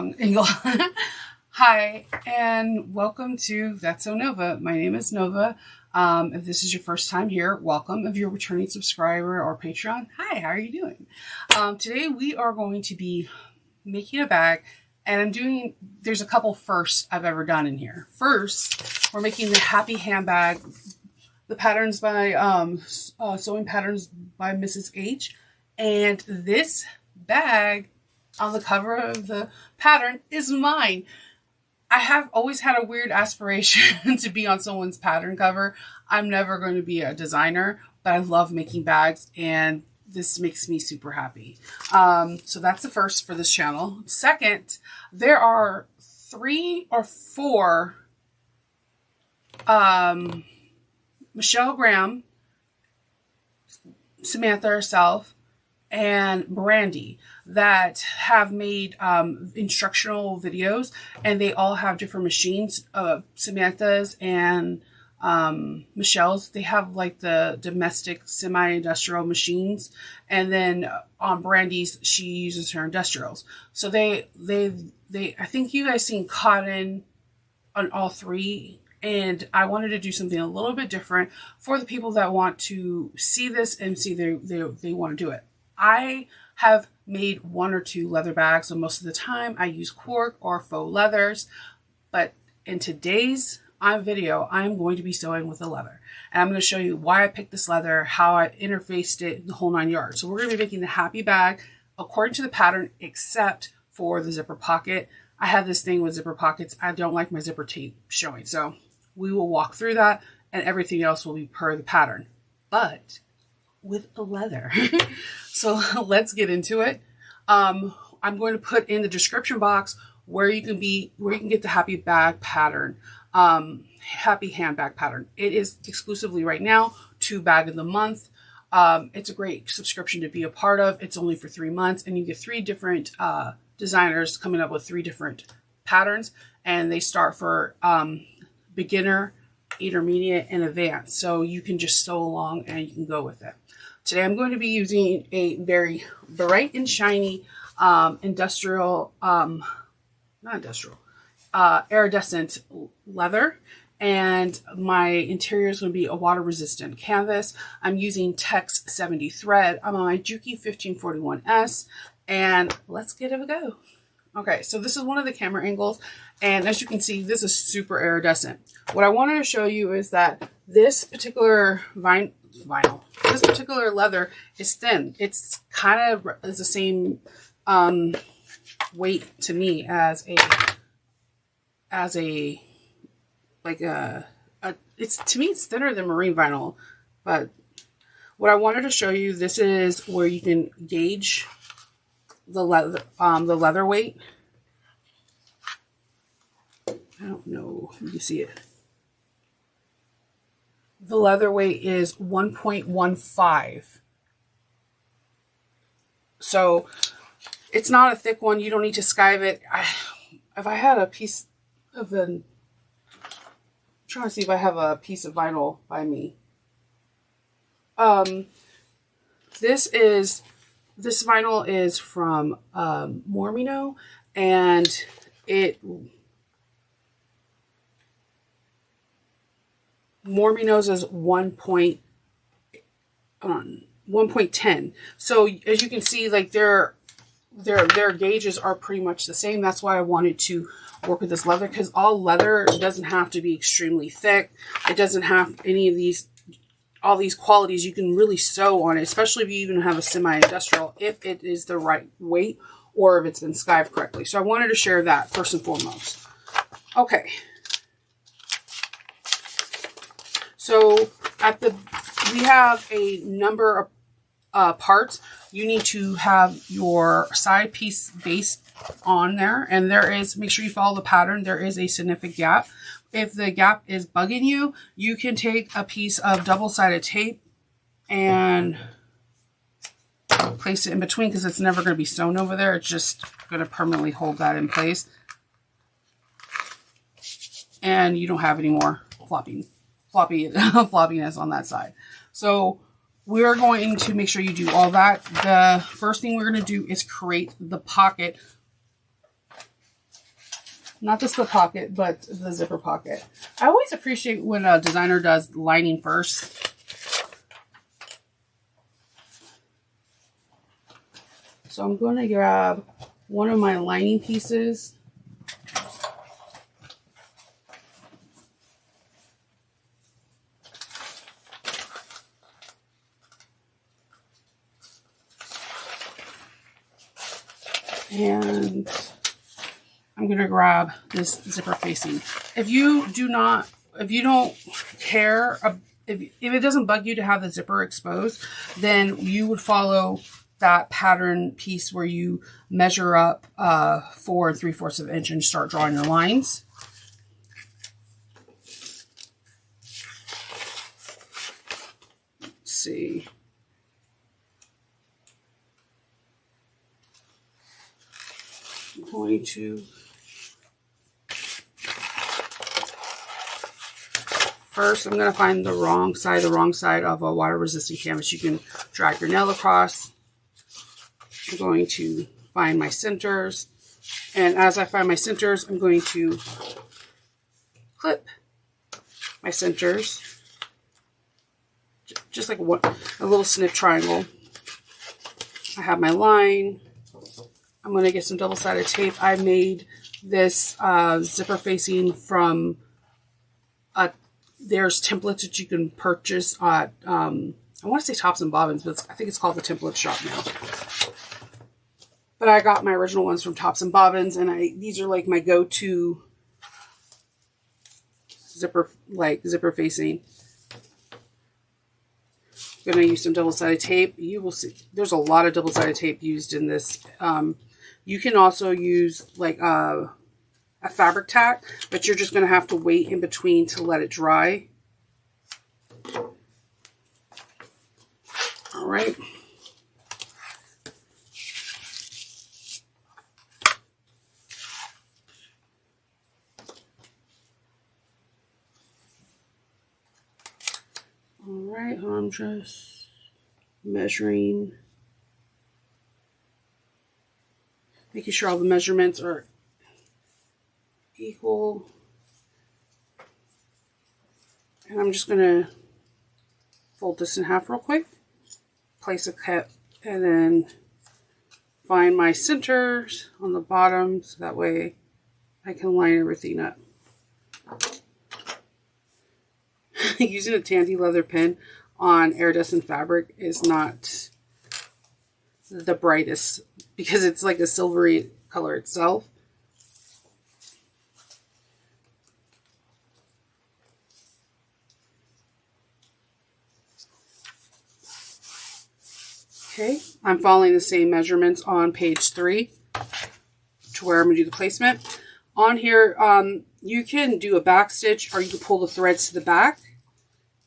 wrong angle. Hi, and welcome to That's So Nova. My name is Nova. If this is your first time here, welcome. If you're a returning subscriber or Patreon, hi, how are you doing? Today we are going to be making a bag, and there's a couple firsts I've ever done in here. First, we're making the Happy Handbag, the patterns by Sewing Patterns by Mrs. H. And this bag on the cover of the pattern is mine. I have always had a weird aspiration to be on someone's pattern cover. I'm never going to be a designer, but I love making bags, and this makes me super happy. So that's the first for this channel. Second, there are 3 or 4 Michelle Graham, Samantha herself, and Brandy that have made instructional videos, and they all have different machines. Samantha's and Michelle's, they have like the domestic semi-industrial machines, and then on Brandy's, she uses her industrials. So they I think you guys seen cotton on all 3, and I wanted to do something a little bit different for the people that want to see this and see they want to do it. I have made 1 or 2 leather bags, so most of the time I use cork or faux leathers, but in today's video, I'm going to be sewing with the leather. And I'm going to show you why I picked this leather, how I interfaced it, the whole 9 yards. So we're going to be making the Happy Bag according to the pattern, except for the zipper pocket. I have this thing with zipper pockets. I don't like my zipper tape showing, so we will walk through that, and everything else will be per the pattern, but with the leather. So let's get into it. I'm going to put in the description box where you can get the Happy Bag pattern, Happy Handbag pattern. It is exclusively right now to Bag of the Month. It's a great subscription to be a part of. It's only for 3 months, and you get 3 different designers coming up with 3 different patterns, and they start for beginner, intermediate, and advanced. So you can just sew along and you can go with it. Today I'm going to be using a very bright and shiny iridescent leather, and my interior is going to be a water resistant canvas. I'm using Tex 70 thread. I'm on my Juki 1541S, and let's give it a go. Okay, so this is one of the camera angles, and as you can see, this is super iridescent. What I wanted to show you is that this particular this particular leather is thin. It's kind of is the same weight to me as it's, to me, it's thinner than marine vinyl. But what I wanted to show you, this is where you can gauge the leather weight. I don't know if you can see it. The leather weight is 1.15. So it's not a thick one. You don't need to skive it. If I had a piece of I'm trying to see if I have a piece of vinyl by me. This vinyl is from Mormino, and Mormino's is 1.10. So as you can see, like their gauges are pretty much the same. That's why I wanted to work with this leather, because all leather doesn't have to be extremely thick. It doesn't have any of all these qualities. You can really sew on it, especially if you even have a semi-industrial, if it is the right weight or if it's been skived correctly. So I wanted to share that first and foremost. Okay. So we have a number of parts. You need to have your side piece based on there, and make sure you follow the pattern. There is a significant gap. If the gap is bugging you, you can take a piece of double-sided tape and place it in between, because it's never going to be sewn over there. It's just going to permanently hold that in place, and you don't have any more floppiness on that side. So we're going to make sure you do all that. The first thing we're going to do is create the pocket Not the slip pocket, but the zipper pocket. I always appreciate when a designer does lining first. So I'm going to grab one of my lining pieces. And I'm going to grab this zipper facing. If you don't care, if it doesn't bug you to have the zipper exposed, then you would follow that pattern piece where you measure up 4 3/4 of an inch and start drawing your lines. Let's see. I'm going to first, I'm going to find the wrong side of a water resistant canvas. You can drag your nail across. I'm going to find my centers, and as I find my centers, I'm going to clip my centers, just like a little snip triangle. I have my line. I'm going to get some double-sided tape. I made this zipper facing from, there's templates that you can purchase at, I want to say Tops and Bobbins, but I think it's called the Template Shop now. But I got my original ones from Tops and Bobbins, and these are like my go-to zipper facing. I'm going to use some double-sided tape. You will see there's a lot of double-sided tape used in this. You can also use like a fabric tack, but you're just going to have to wait in between to let it dry. All right. Alright, I'm just measuring, making sure all the measurements are equal. And I'm just going to fold this in half real quick, place a cut, and then find my centers on the bottom so that way I can line everything up. Using a tandy leather pen on iridescent fabric is not the brightest because it's like a silvery color itself. Okay, I'm following the same measurements on page 3 to where I'm going to do the placement. On here, you can do a back stitch or you can pull the threads to the back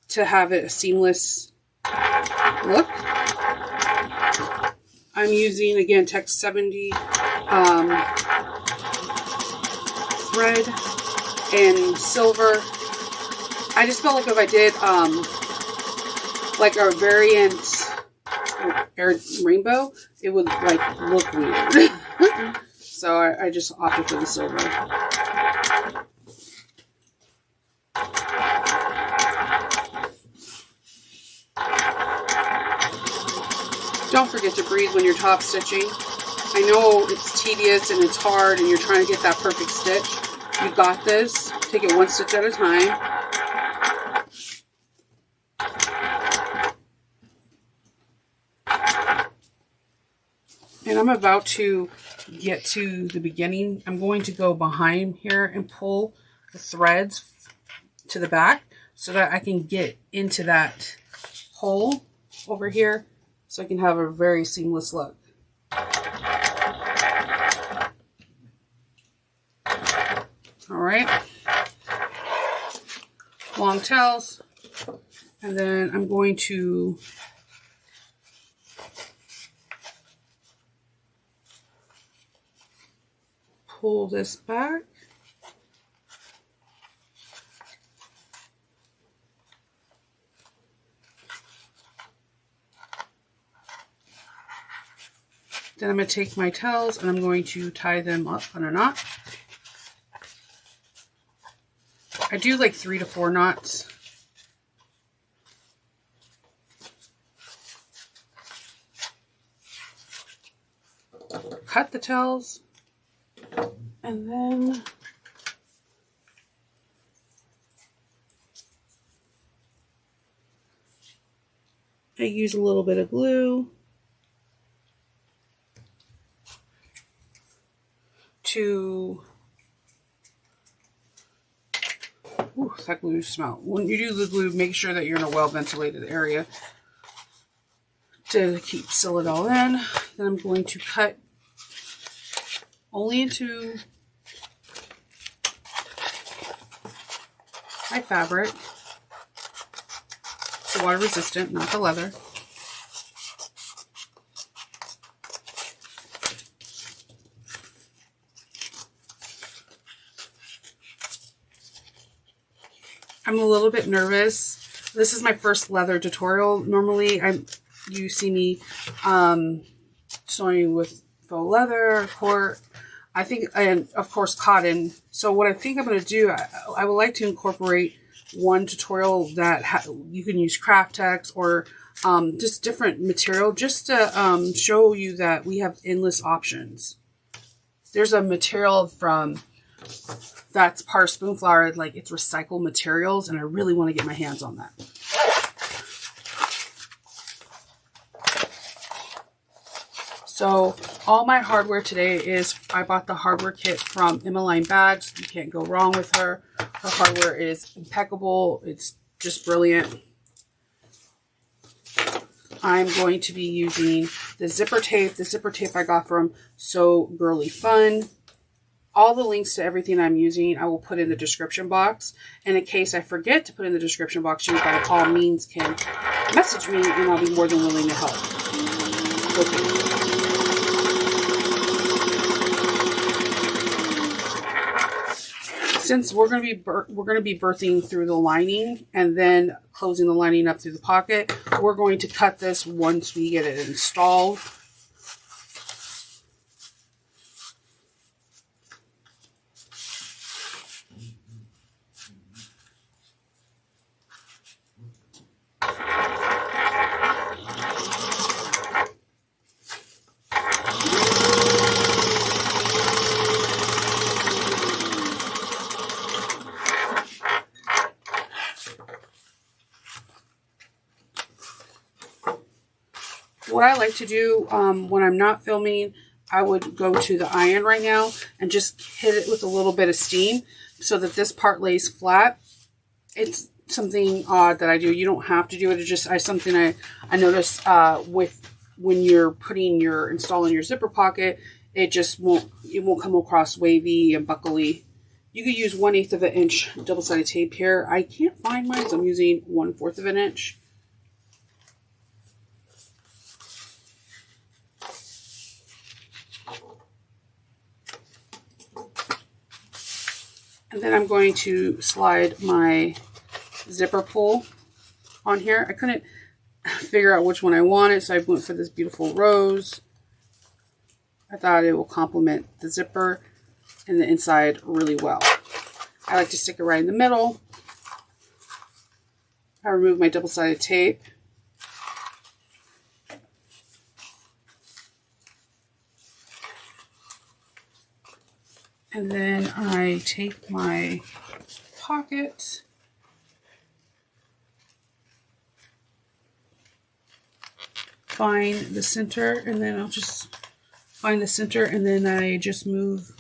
to have it a seamless look. I'm using, again, Tex 70 thread and silver. I just felt like if I did like a variant rainbow, it would like look weird. So I just opted for the silver. Don't forget to breathe when you're top stitching. I know it's tedious and it's hard and you're trying to get that perfect stitch. You got this. Take it one stitch at a time. And I'm about to get to the beginning. I'm going to go behind here and pull the threads to the back so that I can get into that hole over here so I can have a very seamless look. All right. Long tails. And then I'm going to pull this back. Then I'm going to take my tails and I'm going to tie them up on a knot. I do like 3 to 4 knots. Cut the tails, and then I use a little bit of glue to, ooh, that glue smell. When you do the glue, make sure that you're in a well ventilated area to seal it all in. Then I'm going to cut only into my fabric. It's water resistant, not the leather. I'm a little bit nervous. This is my first leather tutorial. Normally, you see me sewing with faux leather, cord, I think, and of course cotton. So what I think I'm going to do, I would like to incorporate one tutorial that you can use craft text or just different material, just to show you that we have endless options. There's a material from that's part of Spoonflower, like it's recycled materials, and I really want to get my hands on that. So all my hardware today is, I bought the hardware kit from Emmaline Bags. You can't go wrong with her. Her hardware is impeccable. It's just brilliant. I'm going to be using the zipper tape. The zipper tape I got from So Girly Fun. All the links to everything I'm using, I will put in the description box. And in case I forget to put in the description box, you by all means can message me and I'll be more than willing to help. Okay. Since we're going to be birthing through the lining and then closing the lining up through the pocket, we're going to cut this once we get it installed. What I like to do when I'm not filming, I would go to the iron right now and just hit it with a little bit of steam so that this part lays flat. It's something odd that I do. You don't have to do it. It's just something I notice with when you're installing your zipper pocket, it won't come across wavy and buckly. You could use 1/8 of an inch double-sided tape here. I can't find mine, so I'm using 1/4 of an inch. And then I'm going to slide my zipper pull on here. I couldn't figure out which one I wanted, so I went for this beautiful rose. I thought it will complement the zipper and the inside really well. I like to stick it right in the middle. I remove my double-sided tape. And then I take my pocket, find the center, and then I'll just find the center, and then I just move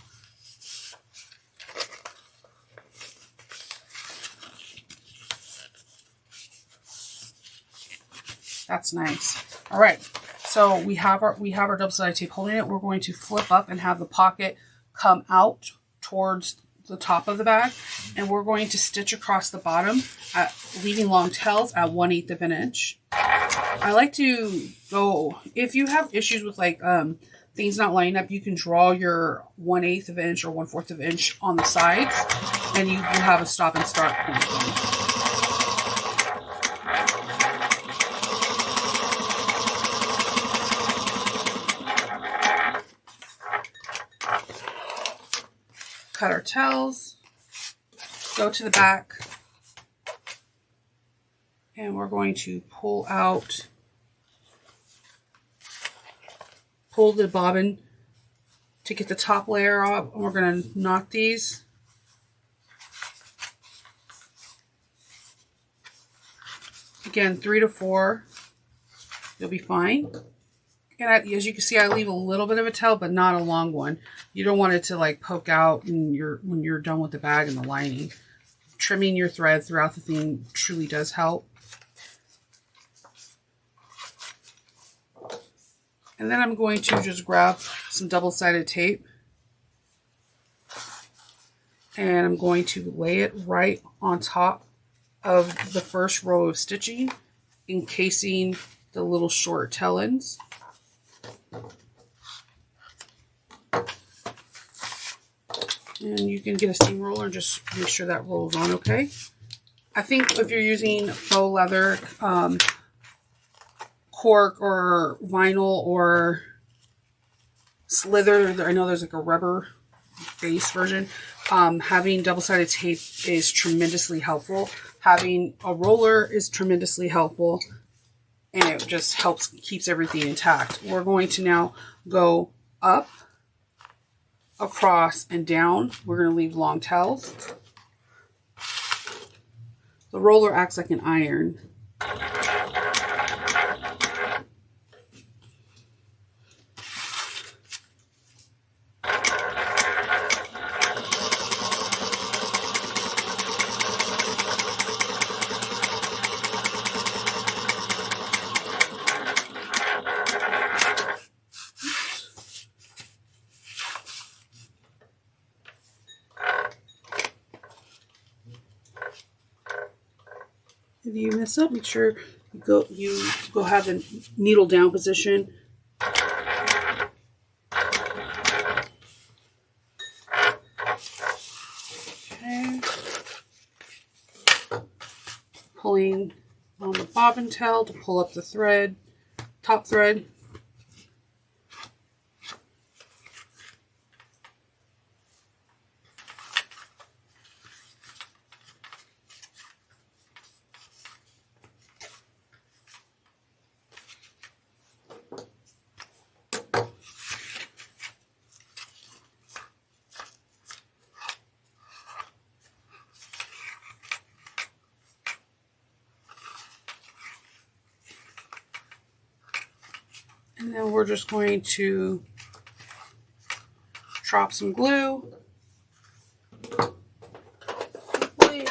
That's nice. All right, so we have our double-sided tape holding it. We're going to flip up and have the pocket come out towards the top of the bag, and we're going to stitch across the bottom, leaving long tails at 1/8 of an inch. I like to go, if you have issues with like things not lining up, you can draw your 1/8 of an inch or 1/4 of an inch on the sides, and you will have a stop and start point. Cut our tails. go to the back, and we're going to pull the bobbin to get the top layer off, and we're going to knot these. Again, 3 to 4, you'll be fine. And as you can see, I leave a little bit of a tail, but not a long one. You don't want it to like poke out when you're done with the bag and the lining. Trimming your thread throughout the thing truly does help. And then I'm going to just grab some double-sided tape, and I'm going to lay it right on top of the first row of stitching, encasing the little short tail ends. And you can get a steamroller and just make sure that rolls on okay. I think if you're using faux leather, cork or vinyl or slither, I know there's like a rubber base version, having double-sided tape is tremendously helpful. Having a roller is tremendously helpful, and it just keeps everything intact. We're going to now go up, across, and down. We're going to leave long tails. The roller acts like an iron. If you mess up, make sure you go have the needle down position. Okay. Pulling on the bobbin tail to pull up the thread, top thread. And then we're just going to drop some glue. Hopefully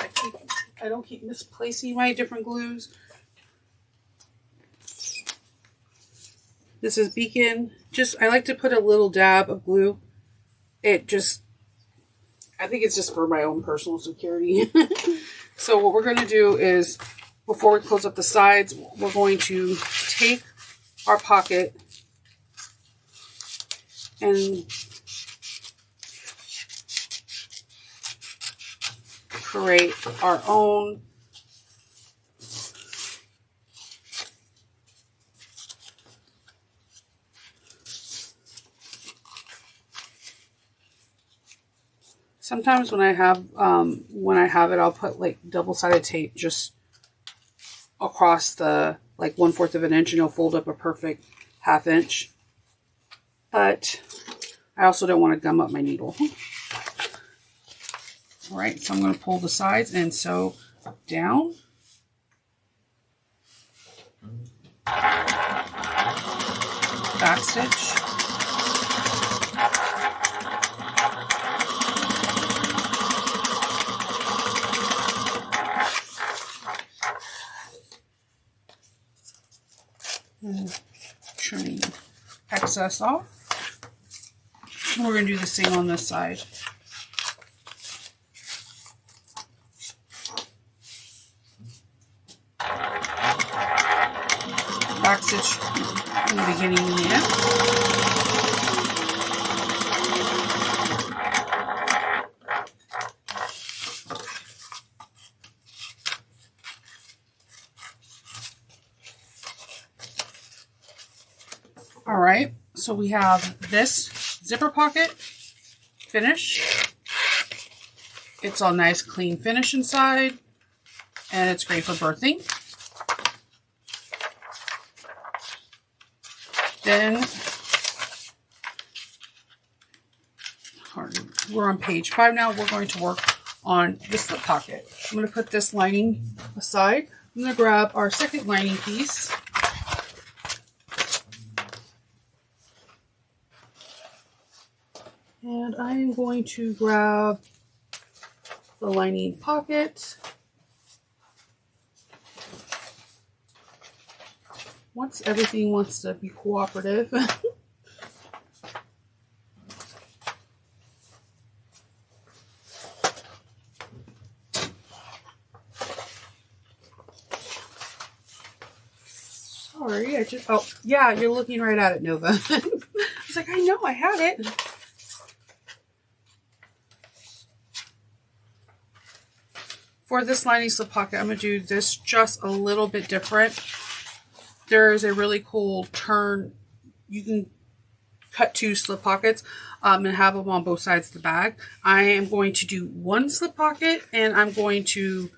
I don't keep misplacing my different glues. This is Beacon. I like to put a little dab of glue. I think it's just for my own personal security. So what we're going to do is, before we close up the sides, we're going to take our pocket and create our own sometimes when I have it, I'll put like double-sided tape just across the like 1/4 of an inch, and it'll fold up a perfect 1/2 inch. But I also don't want to gum up my needle. All right, so I'm going to pull the sides and sew down. Back stitch. And trimming excess off. And we're going to do the same on this side. Back stitch in the beginning and the end. All right, so we have this zipper pocket finished. It's all nice, clean finish inside, and it's great for birthing. Then we're on page 5 now. We're going to work on the slip pocket. I'm going to put this lining aside. I'm going to grab our second lining piece. And I'm going to grab the lining pocket. Once everything wants to be cooperative. Sorry, oh, yeah, you're looking right at it, Nova. I was like, I know, I had it. For this lining slip pocket, I'm going to do this just a little bit different. There's a really cool turn. You can cut 2 slip pockets and have them on both sides of the bag. I am going to do 1 slip pocket, and I'm going to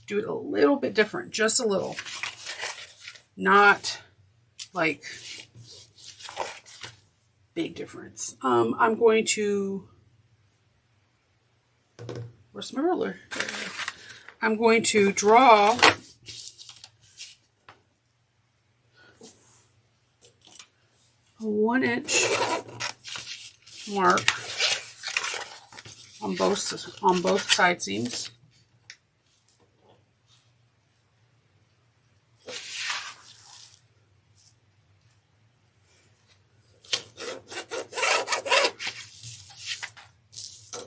do it a little bit different, just a little. Not like big difference. I'm going to, where's my ruler? I'm going to draw a 1-inch mark on both side seams.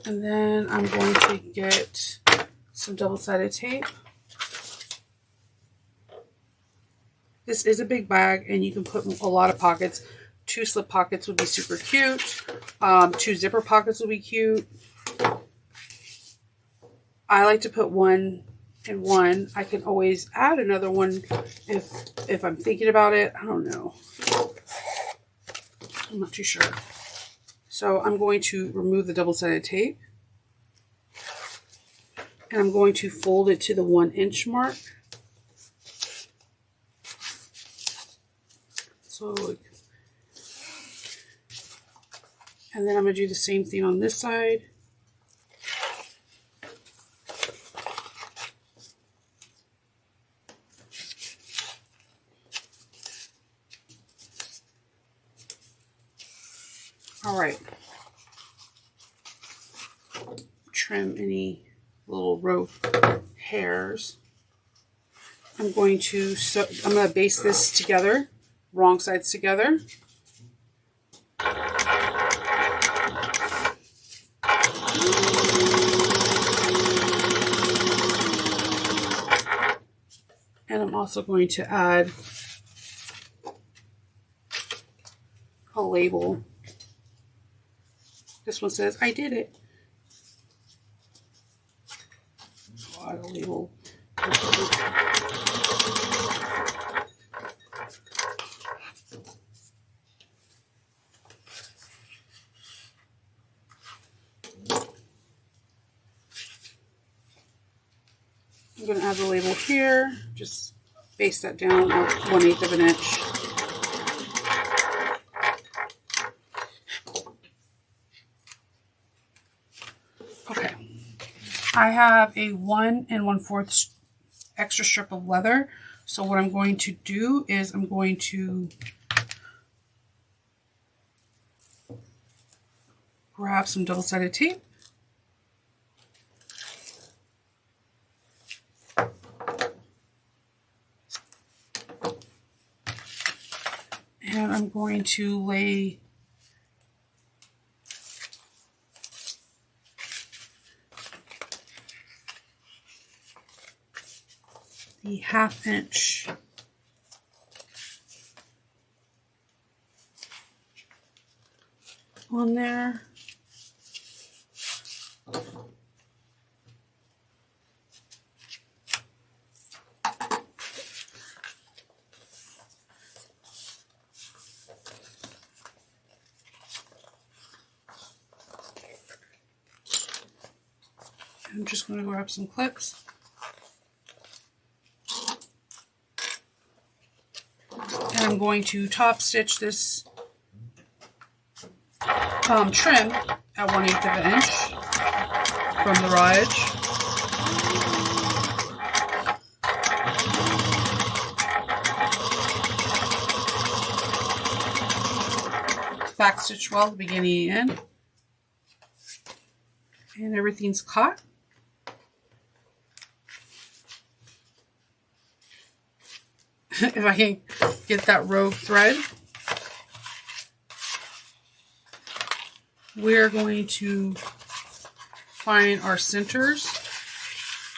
And then I'm going to get some double-sided tape. This is a big bag, and you can put a lot of pockets. 2 slip pockets would be super cute. 2 zipper pockets would be cute. I like to put 1 and 1. I can always add another one if I'm thinking about it. I don't know. I'm not too sure. So I'm going to remove the double-sided tape. And I'm going to fold it to the 1-inch mark. So, and then I'm going to do the same thing on this side. All right. Trim any little rope hairs. I'm going to baste this together, wrong sides together. And I'm also going to add a label. This one says, I did it. A label. I'm going to add the label here. Just baste that down 1/8 of an inch. Okay. I have a 1 1/4 extra strip of leather. So what I'm going to do is I'm going to grab some double-sided tape. And I'm going to lay the 1/2 inch on there. I'm just going to grab some clips. And I'm going to top stitch this trim at 1/8 of an inch from the raw edge. Back stitch well, the beginning and end. And everything's caught. If I can get that rogue thread, we're going to find our centers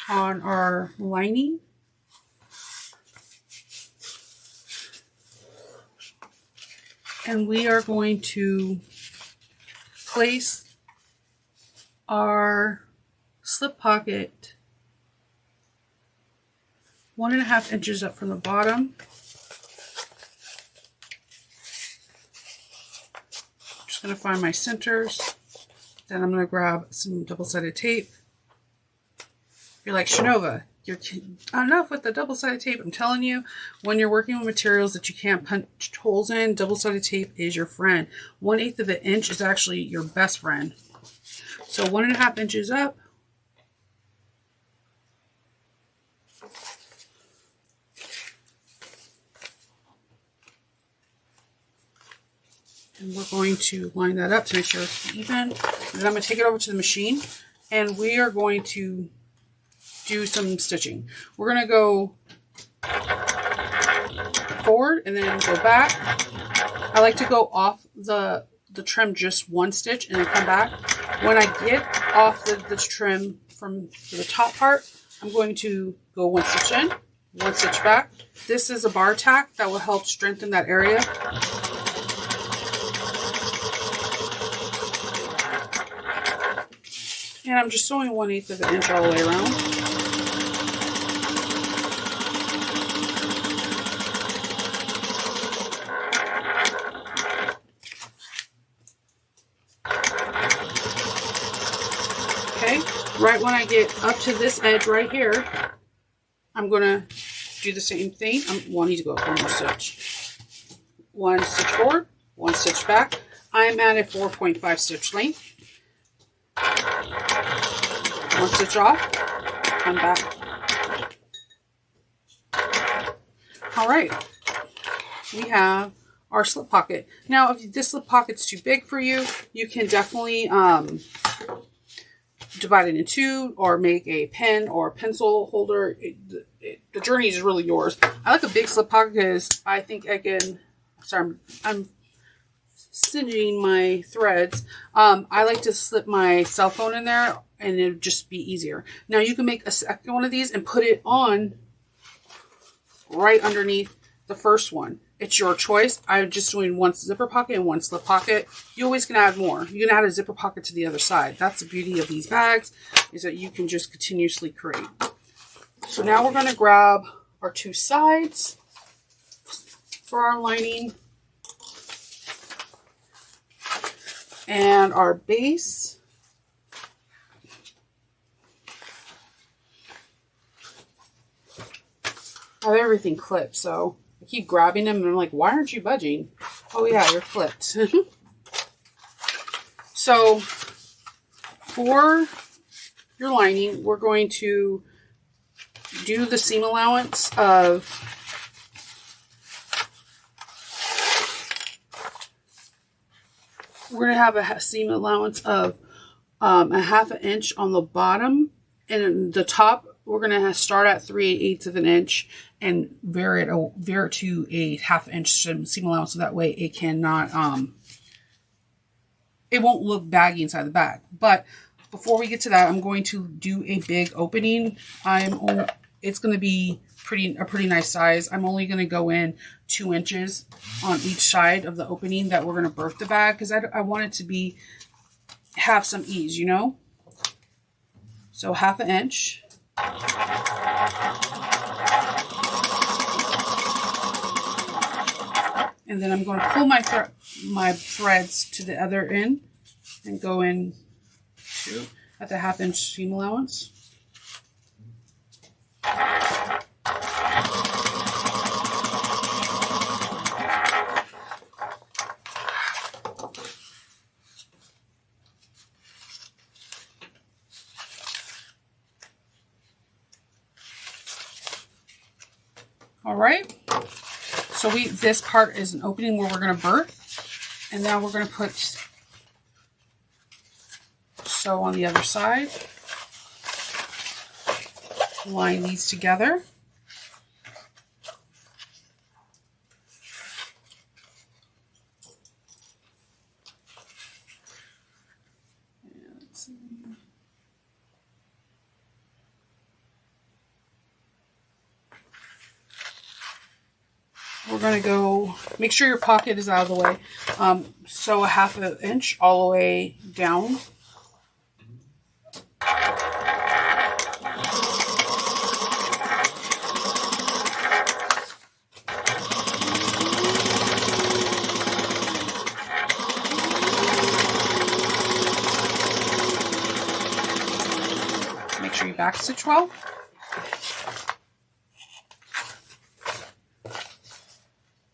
on our lining. And we are going to place our slip pocket 1.5 inches up from the bottom. Just going to find my centers. Then I'm going to grab some double-sided tape. You're like, Shanova, you're enough with the double-sided tape. I'm telling you, when you're working with materials that you can't punch holes in, double-sided tape is your friend. 1/8 of an inch is actually your best friend. So 1.5 inches up. And we're going to line that up to make sure it's even. And then I'm going to take it over to the machine, and we are going to do some stitching. We're going to go forward and then go back. I like to go off the trim just 1 stitch and then come back. When I get off the trim from the top part, I'm going to go 1 stitch in, 1 stitch back. This is a bar tack that will help strengthen that area. And I'm just sewing 1/8 of an inch all the way around. Okay, right when I get up to this edge right here, I'm going to do the same thing. I need to go up 1 more stitch. 1 stitch forward, 1 stitch back. I'm at a 4.5 stitch length. 1 stitch off, come back. All right, we have our slip pocket. Now, if this slip pocket's too big for you, you can definitely divide it in 2 or make a pen or a pencil holder. The journey is really yours. I like a big slip pocket because I think I can, sorry, I'm singeing my threads. I like to slip my cell phone in there and it'll just be easier. Now you can make a second one of these and put it on right underneath the first one. It's your choice. I'm just doing 1 zipper pocket and 1 slip pocket. You always can add more. You can add a zipper pocket to the other side. That's the beauty of these bags, is that you can just continuously create. So now we're going to grab our 2 sides for our lining and our base. I have everything clipped, so I keep grabbing them and I'm like, why aren't you budging? Oh yeah, you're clipped. So for your lining, we're going to do the seam allowance of we're going to have a seam allowance of a 1/2 inch on the bottom, and the top we're going to start at 3/8 of an inch and vary it to a 1/2 inch seam allowance, so that way it cannot it won't look baggy inside the bag. But before we get to that, I'm going to do a big opening. It's going to be a pretty nice size. I'm only going to go in 2 inches on each side of the opening that we're going to birth the bag, because I want it to have some ease, you know. So 1/2 inch. And then I'm going to pull my threads to the other end and go in 2. at the 1/2 inch seam allowance. All right, so this part is an opening where we're going to birth, and now we're going to put sew on the other side. Line these together. We're going to go, make sure your pocket is out of the way. Sew a 1/2 inch all the way down. Make sure you back stitch well.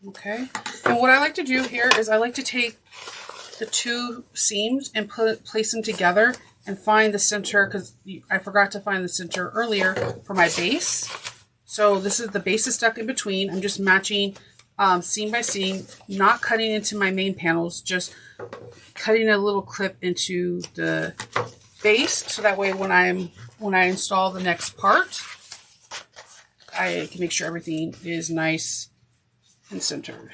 Okay, and what I like to do here is I like to take the 2 seams and place them together and find the center, because I forgot to find the center earlier for my base. So this is the base is stuck in between. I'm just matching seam by seam, not cutting into my main panels, just cutting a little clip into the base, so that way when I install the next part, I can make sure everything is nice and centered.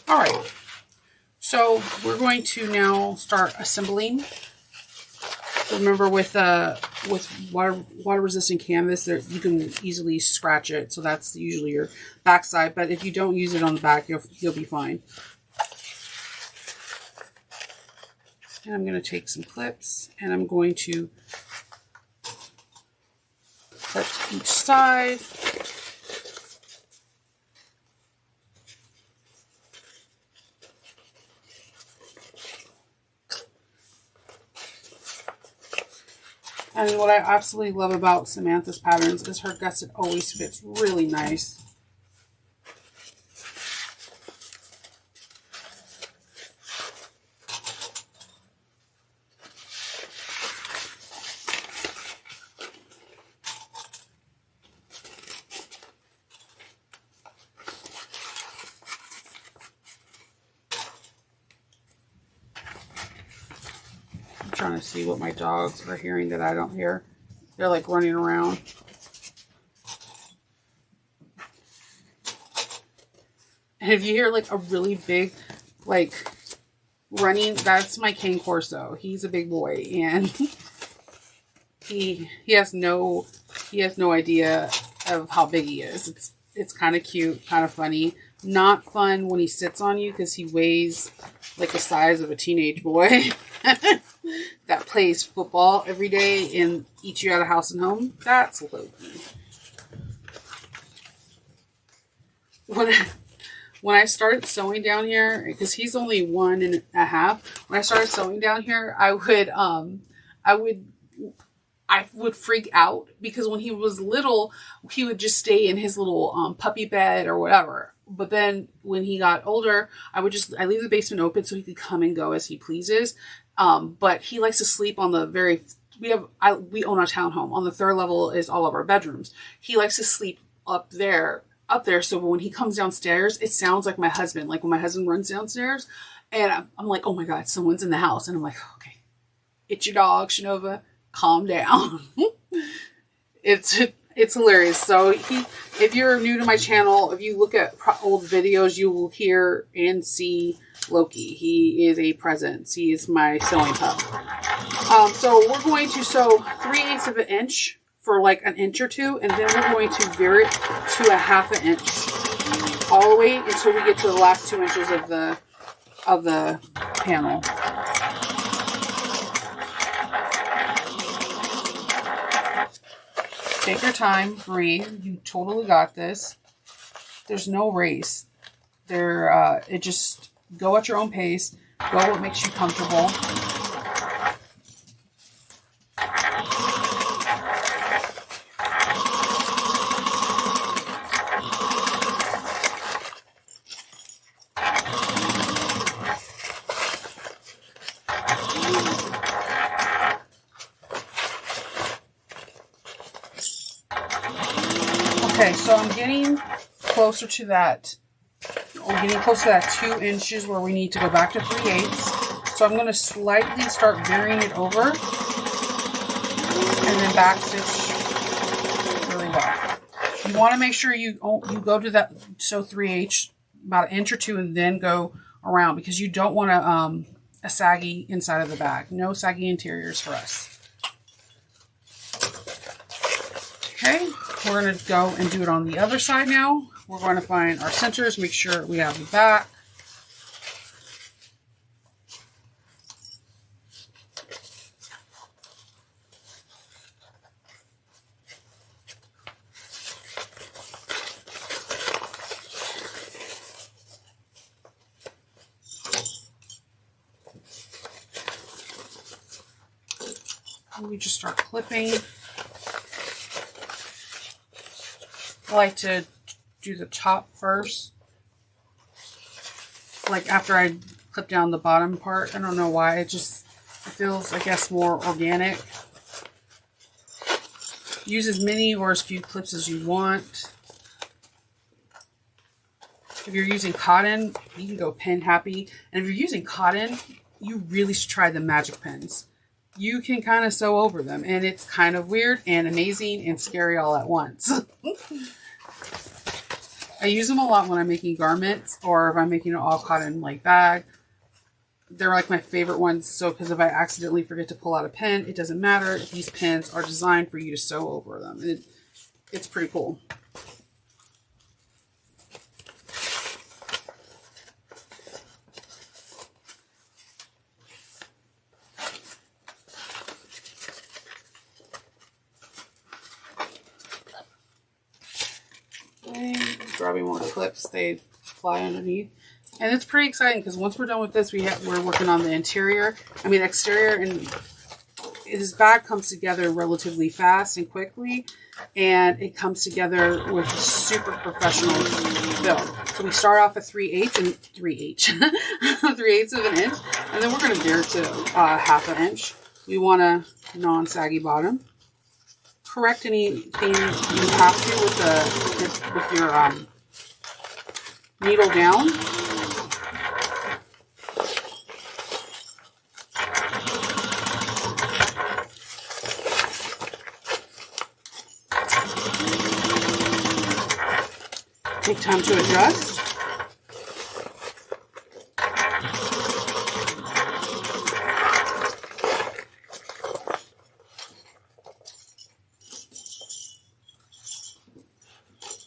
All right, so we're going to now start assembling. Remember, with water resistant canvas, you can easily scratch it, so that's usually your back side. But if you don't use it on the back, you'll be fine. And I'm going to take some clips, and I'm going to clip each side. And what I absolutely love about Samantha's patterns is her gusset always fits really nice. Trying to see what my dogs are hearing that I don't hear. They're like running around. And if you hear like a really big like running, that's my Cane Corso. He's a big boy, and he has no idea of how big he is. It's kind of cute, kind of funny. Not fun when he sits on you, because he weighs like the size of a teenage boy that plays football every day and eats you out of house and home. That's Loki. When I started sewing down here, because he's only 1.5, when I started sewing down here, I would freak out, because when he was little, he would just stay in his little puppy bed or whatever. But then when he got older, I leave the basement open so he could come and go as he pleases. But he likes to sleep on the we own a townhome. On the 3rd level is all of our bedrooms. He likes to sleep up there. So when he comes downstairs, it sounds like my husband. Like when my husband runs downstairs, and I'm like, oh my God, someone's in the house. And I'm like, okay, it's your dog, Shinova. Calm down. It's hilarious. So if you're new to my channel, if you look at old videos, you will hear and see Loki. He is a presence. He is my sewing pup. So we're going to sew 3/8 of an inch for like an inch or two, and then we're going to veer it to a 1/2 inch all the way until we get to the last 2 inches of the panel. Take your time, breathe. You totally got this. There's no race. It just go at your own pace. Go what makes you comfortable. Okay, so I'm getting closer to that. I'm getting close to that 2 inches where we need to go back to 3/8. So I'm going to slightly start veering it over and then back stitch really well. You want to make sure you go to that 3/8 about 1 or 2 inches and then go around, because you don't want a saggy inside of the bag. No saggy interiors for us. Okay, we're going to go and do it on the other side now. We're going to find our centers, make sure we have the back. And we just start clipping. I like to do the top first, like after I clip down the bottom part. I don't know why, it feels, I guess, more organic. Use as many or as few clips as you want. If you're using cotton, you can go pin happy, and if you're using cotton, you really should try the magic pins. You can kind of sew over them, and it's kind of weird and amazing and scary all at once. I use them a lot when I'm making garments, or if I'm making an all cotton like bag. They're like my favorite ones. So, because if I accidentally forget to pull out a pin, it doesn't matter. These pins are designed for you to sew over them. And it's pretty cool. Grabbing more clips, they fly underneath, and it's pretty exciting because once we're done with this, we're working on the exterior, and this bag comes together relatively fast and quickly, and it comes together with a super professional build. So we start off at 3/8 and 3/8 of an inch, and then we're going to veer to 1/2 inch. We want a non-saggy bottom. Correct anything you have to with your needle down. Take time to adjust.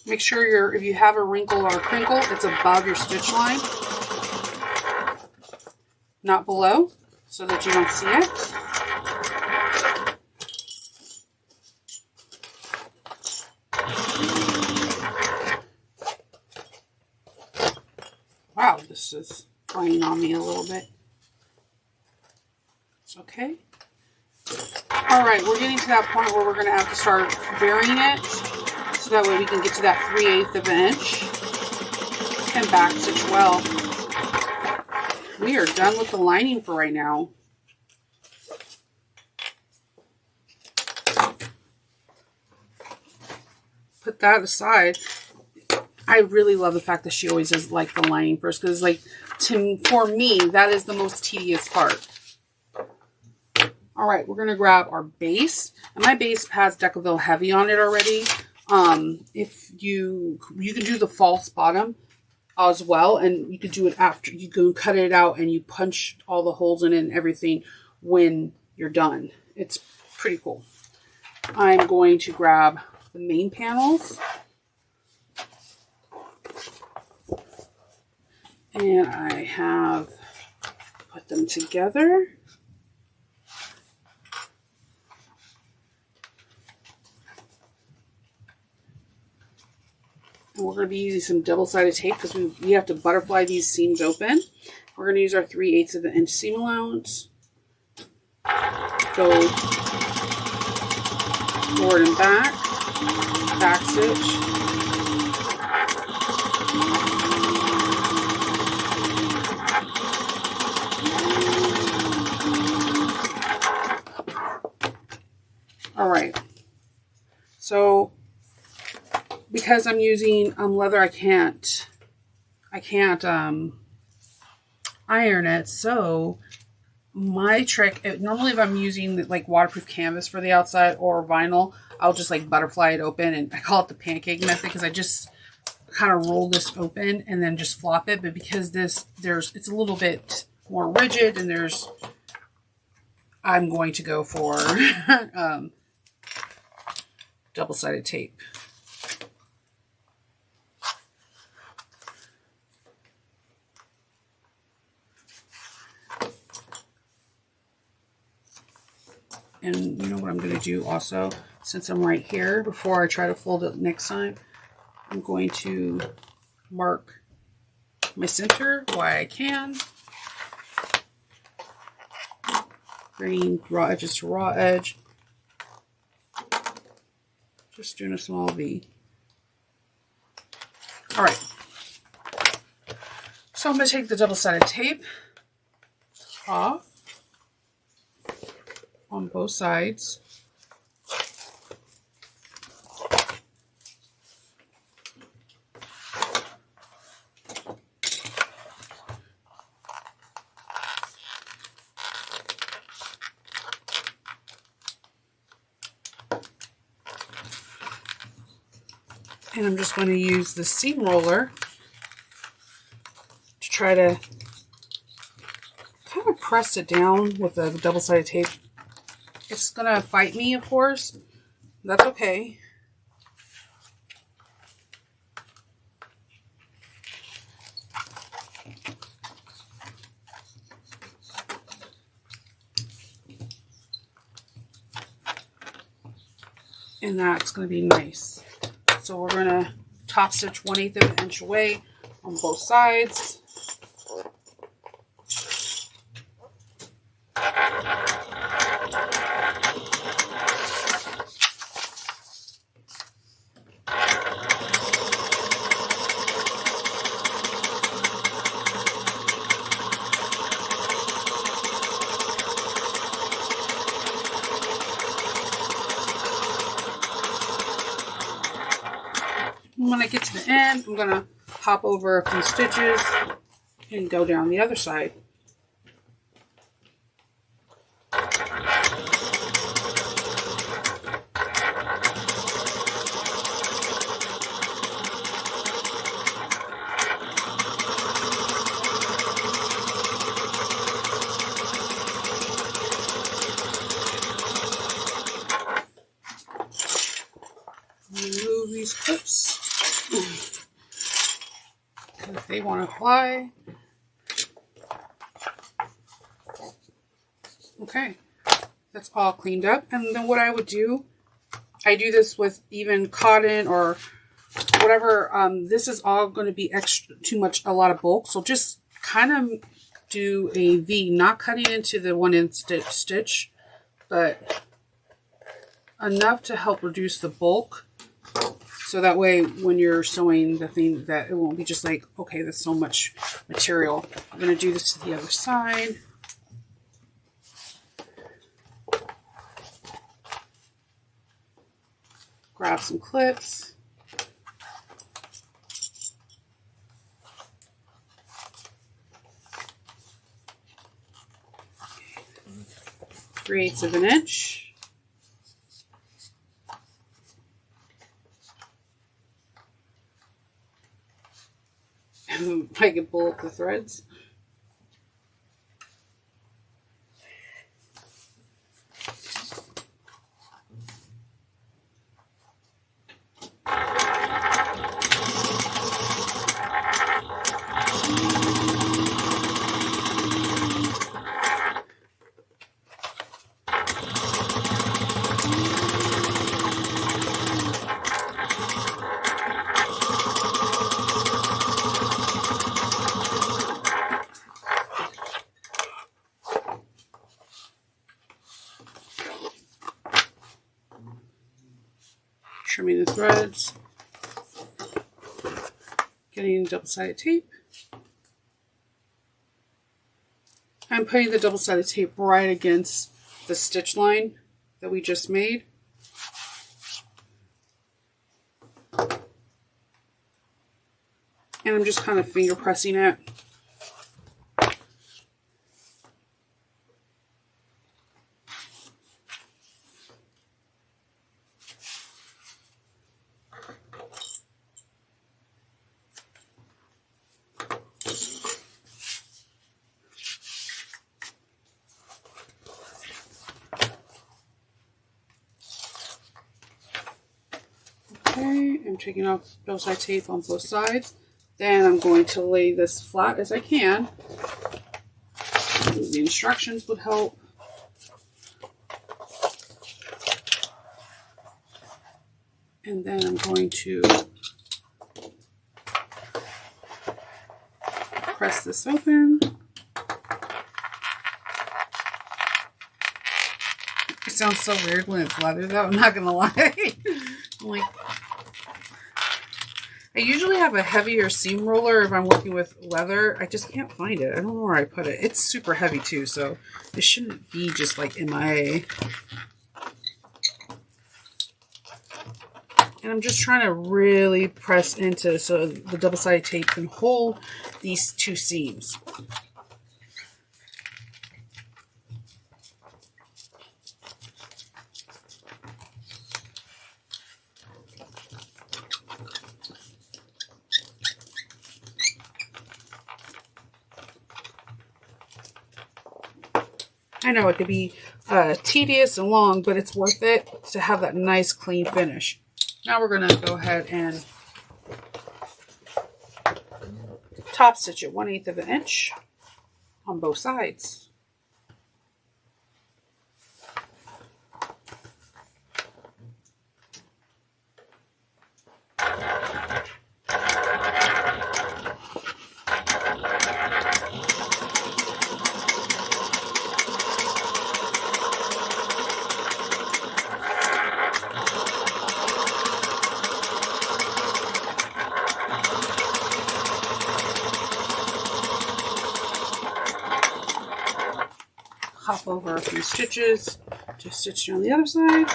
Make sure if you have a wrinkle or a crinkle, it's above your stitch line, not below, so that you don't see it. Wow, this is flying on me a little bit. It's okay. All right, we're getting to that point where we're going to have to start varying it. So that way we can get to that 3/8 of an inch and back stitch well. We are done with the lining for right now. Put that aside. I really love the fact that she always does like the lining first, because for me, that is the most tedious part. All right, we're going to grab our base, and my base has Decaville Heavy on it already. If you can do the false bottom as well, and you could do it after you go cut it out and you punch all the holes in it and everything when you're done. It's pretty cool. I'm going to grab the main panels, and I have put them together. And we're going to be using some double-sided tape because we have to butterfly these seams open. We're going to use our 3/8 of an inch seam allowance. Go forward and back stitch. All right. So because I'm using leather, I can't iron it. So my trick, normally if I'm using like waterproof canvas for the outside or vinyl, I'll just like butterfly it open, and I call it the pancake method because I just kind of roll this open and then just flop it. But because it's a little bit more rigid, and I'm going to go for double-sided tape. And you know what I'm going to do also, since I'm right here, before I try to fold it next time, I'm going to mark my center while I can. Bringing raw edges to raw edge. Just doing a small V. All right. So I'm going to take the double-sided tape off on both sides. And I'm just going to use the seam roller to try to kind of press it down with the double-sided tape. It's going to fight me, of course. That's okay. And that's going to be nice. So we're going to top stitch 1/8 of an inch away on both sides. When I get to the end, I'm going to hop over a few stitches and go down the other side. Remove these clips. If they want to fly. Okay, that's all cleaned up. And then what I would do, I do this with even cotton or whatever. This is all going to be a lot of bulk. So just kind of do a V, not cutting into the 1-inch stitch, but enough to help reduce the bulk. So that way, when you're sewing the thing, that it won't be just like, okay, there's so much material. I'm going to do this to the other side. Grab some clips. Okay. 3/8 of an inch. I can pull up the threads. trimming the threads, getting double-sided tape, and putting the double-sided tape right against the stitch line that we just made. And I'm just kind of finger pressing it. Okay, I'm taking off double-sided tape on both sides. Then I'm going to lay this flat as I can. The instructions would help. And then I'm going to press this open. It sounds so weird when it's leather though, I'm not gonna lie. Like, I usually have a heavier seam roller if I'm working with leather. I just can't find it. I don't know where I put it. It's super heavy too, so it shouldn't be just like MIA. And I'm just trying to really press into so the double-sided tape can hold these two seams. I know it could be tedious and long, but it's worth it to have that nice clean finish. Now we're going to go ahead and top stitch it 1/8 of an inch on both sides. Hop over a few stitches to stitch on the other side.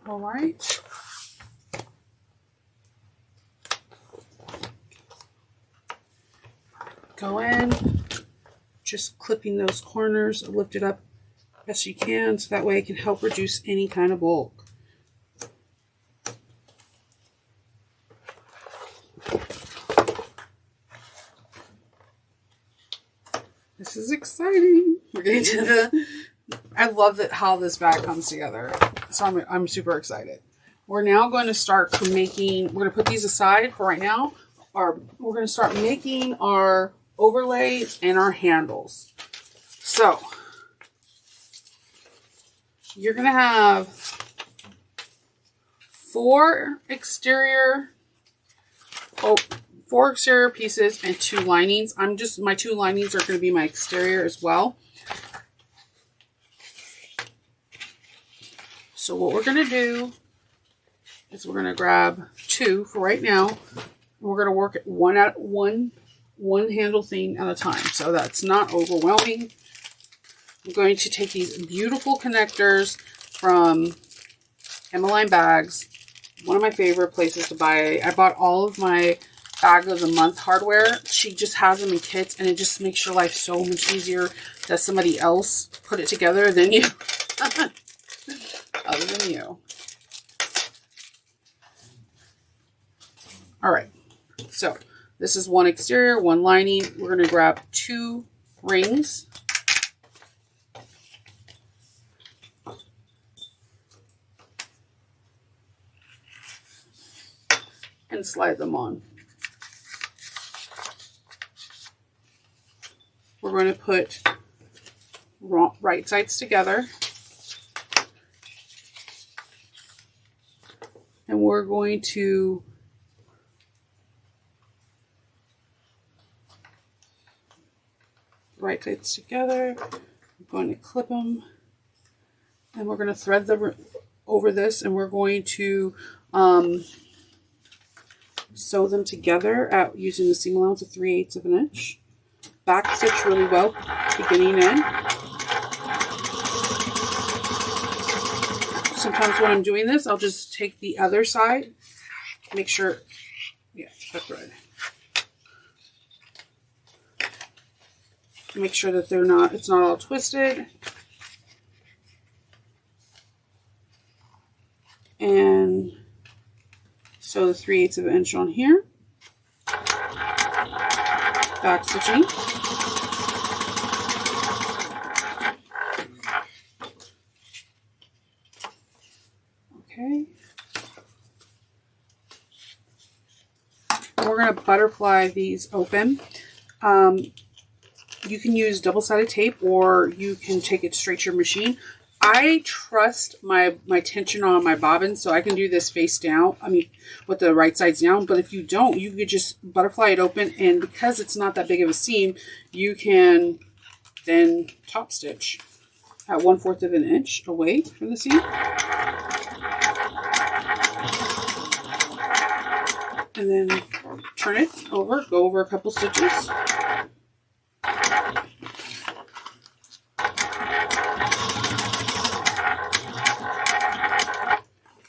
All right. Go in, just clipping those corners, lift it up best you can so that way it can help reduce any kind of bulk. This is exciting. We're getting to the, I love that how this bag comes together. So I'm super excited. We're now going to start making, we're going to put these aside for right now, or we're going to start making our overlays and our handles. So you're going to have 4 exterior pieces and 2 linings. My 2 linings are going to be my exterior as well. So what we're going to do is we're going to grab 2 for right now. We're going to work at one handle thing at a time, so that's not overwhelming. I'm going to take these beautiful connectors from Emmaline Bags, one of my favorite places to buy. I bought all of my bag of the month hardware. She just has them in kits, and it just makes your life so much easier that somebody else put it together than you. Other than you. All right, so this is 1 exterior, 1 lining. We're going to grab 2 rings. And slide them on. we're going to put right sides together. And we're going to right sides together. I'm going to clip them. And we're going to thread them over this, and we're going to sew them together using the seam allowance of 3/8 of an inch. Back stitch really well, beginning end. Sometimes when I'm doing this, I'll just take the other side, make sure, yeah, that's right. Make sure that it's not all twisted. And sew the 3/8 of an inch on here. Back stitching. Okay. We're going to butterfly these open. You can use double-sided tape, or you can take it straight to your machine. I trust my tension on my bobbin, so I can do this face down, with the right sides down. But if you don't, you could just butterfly it open, and because it's not that big of a seam, you can then top stitch at 1/4 of an inch away from the seam. And then turn it over, go over a couple stitches.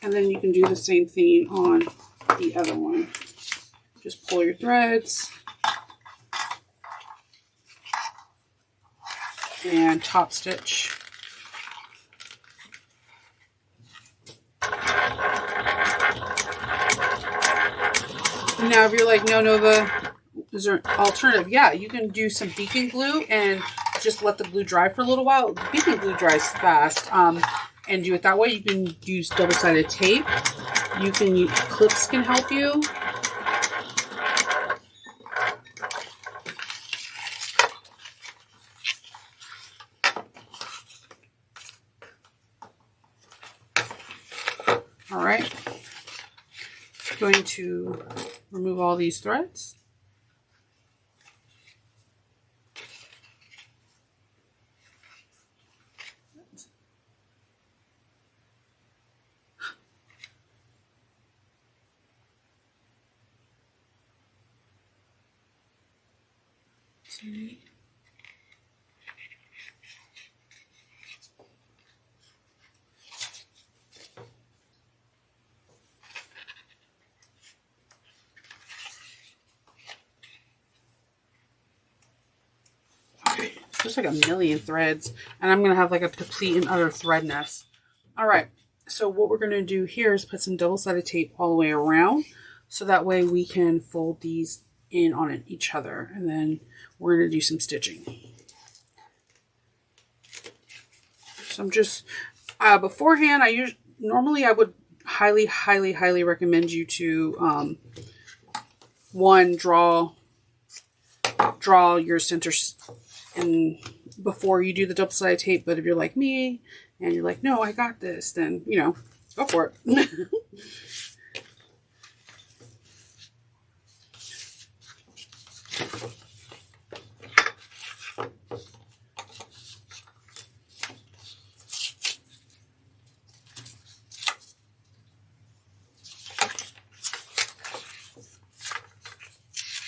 And then you can do the same thing on the other one. Just pull your threads and top stitch. Now, if you're like, no, Nova, is there an alternative? Yeah, you can do some beacon glue and just let the glue dry for a little while. Beacon glue dries fast. And do it that way. You can use double-sided tape. You can use clips, can help you. All right. I'm going to remove all these threads. See. Okay, just like a million threads, and I'm going to have like a complete and utter thread nest. All right, so what we're going to do here is put some double-sided tape all the way around, so that way we can fold these in on each other, and then we're going to do some stitching. So I'm just beforehand, normally I would highly recommend you to one, draw your centers and before you do the double-sided tape. But if you're like me and you're like, no, I got this, then go for it.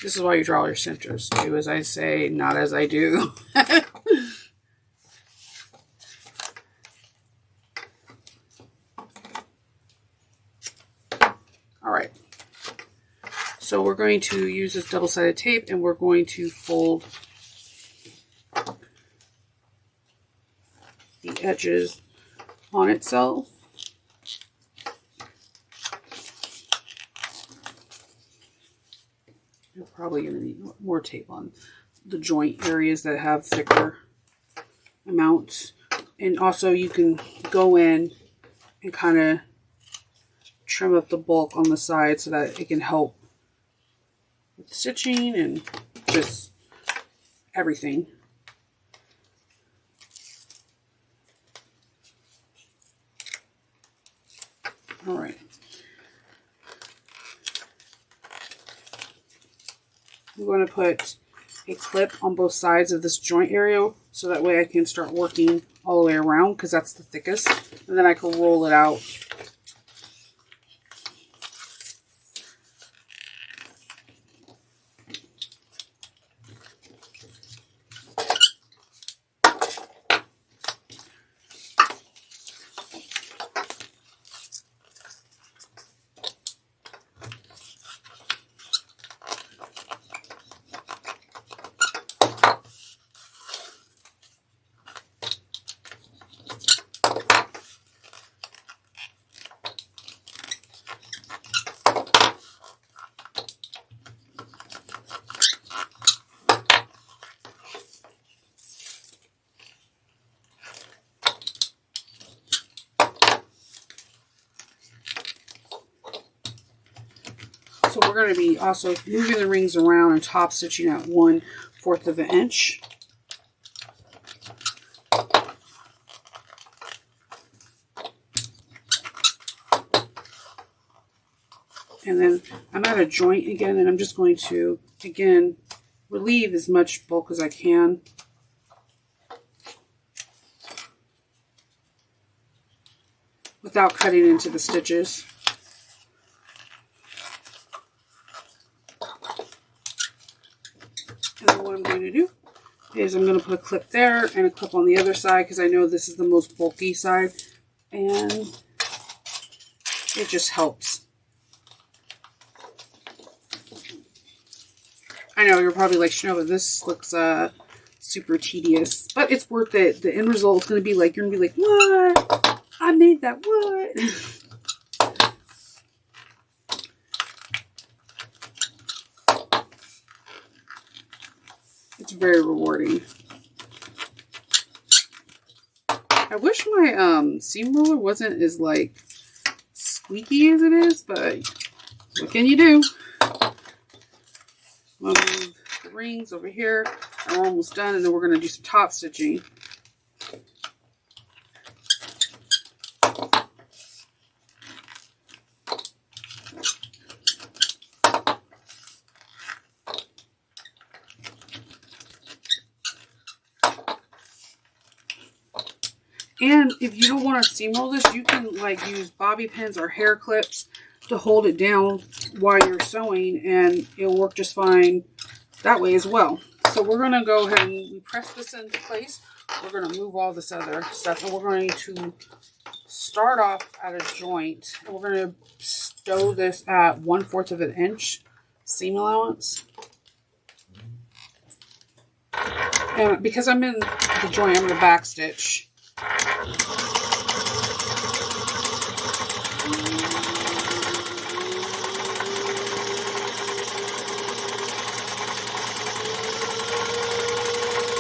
This is why you draw your centers. Do as I say, not as I do. All right. So we're going to use this double-sided tape, and we're going to fold the edges on itself. You're probably going to need more tape on the joint areas that have thicker amounts. And also you can go in and kind of trim up the bulk on the side so that it can help with stitching and just everything. All right. I'm going to put a clip on both sides of this joint area so that way I can start working all the way around because that's the thickest. And then I can roll it out. So we're going to be also moving the rings around and top stitching at 1/4 of an inch. And then I'm at a joint again, and I'm just going to, again, relieve as much bulk as I can. Without cutting into the stitches. And then what I'm going to do is I'm going to put a clip there and a clip on the other side because I know this is the most bulky side. And it just helps. I know you're probably like, Chanel, this looks super tedious, but it's worth it. The end result is going to be like, you're going to be like, what? I made that, what? It's very rewarding. I wish my seam roller wasn't as like squeaky as it is, but what can you do? We'll move the rings over here. I'm almost done, and then we're going to do some top stitching. And if you don't want to seam roll this, you can like use bobby pins or hair clips to hold it down while you're sewing, and it'll work just fine that way as well. So we're going to go ahead and press this into place. We're going to move all this other stuff, and we're going to start off at a joint, and we're going to stow this at 1/4 of an inch seam allowance. And because I'm in the joint, I'm going to back stitch.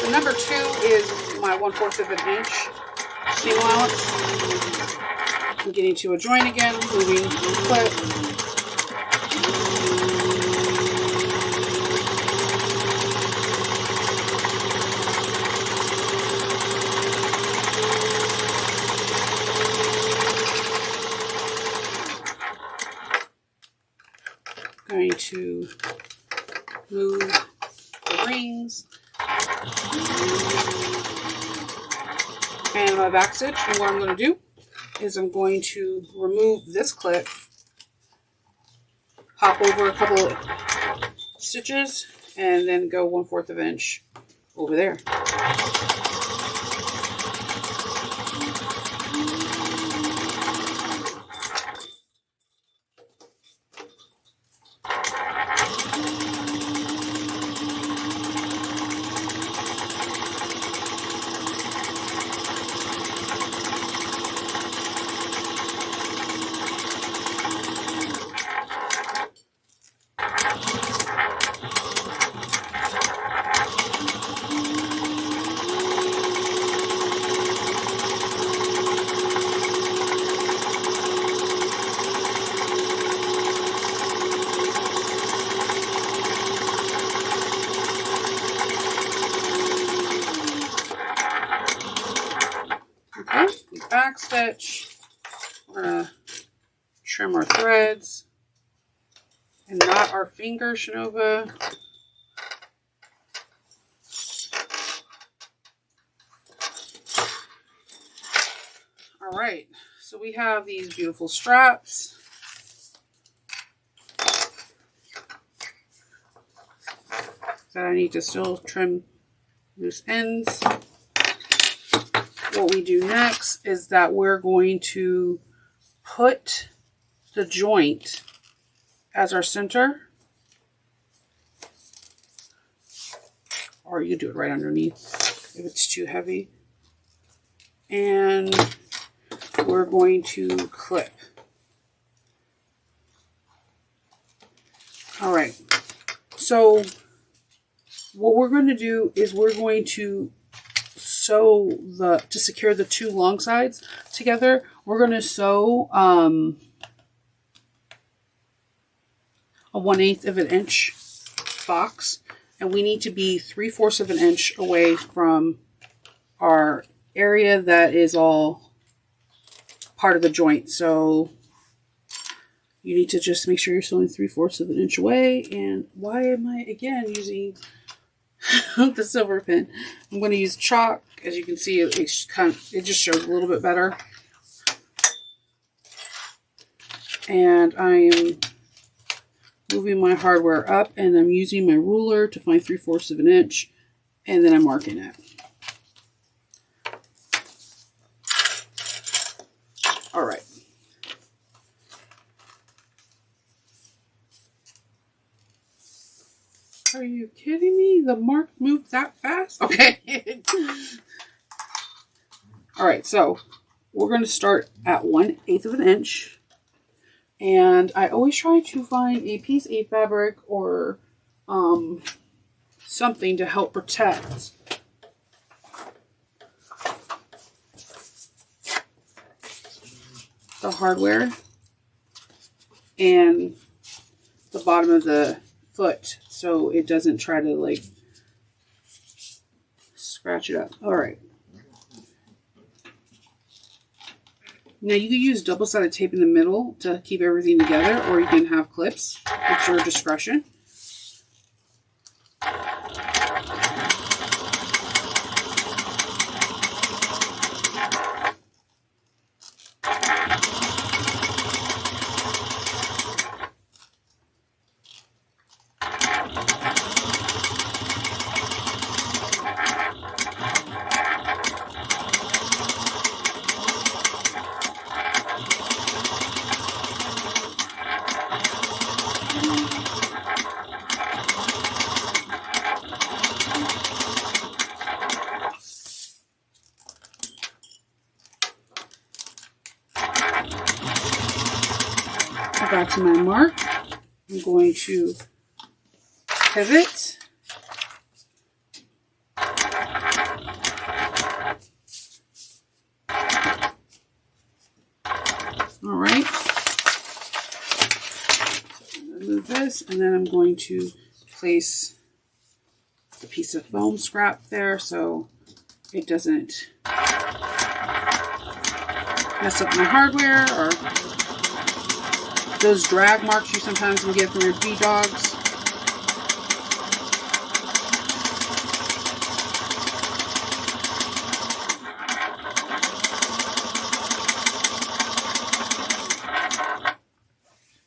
The number 2 is my 1/4 of an inch seam allowance. I'm getting to a joint again, moving the clip. Going to move the rings and my back stitch, and what I'm going to do is I'm going to remove this clip, hop over a couple of stitches, and then go 1/4 of an inch over there. Back stitch. We're going to trim our threads and not our finger, Shinova. All right, so we have these beautiful straps. That I need to still trim loose ends. What we do next is that we're going to put the joint as our center. Or you can do it right underneath if it's too heavy. And we're going to clip. All right. So what we're going to do is we're going to sew to secure the two long sides together. We're going to sew a 1/8 of an inch box, and we need to be 3/4 of an inch away from our area that is all part of the joint. So you need to just make sure you're sewing 3/4 of an inch away. And why am I again using the silver pen? I'm going to use chalk. As you can see, it just shows a little bit better. And I am moving my hardware up, and I'm using my ruler to find 3/4 of an inch, and then I'm marking it. All right. Are you kidding me? The mark moved that fast? Okay. All right, so we're going to start at 1/8 of an inch. And I always try to find a piece of fabric or something to help protect the hardware and the bottom of the foot, so it doesn't try to like scratch it up. All right. Now you can use double-sided tape in the middle to keep everything together, or you can have clips. It's your discretion. Back to my mark. I'm going to pivot. All right. Move this, and then I'm going to place a piece of foam scrap there so it doesn't mess up my hardware or those drag marks you sometimes will get from your feed dogs.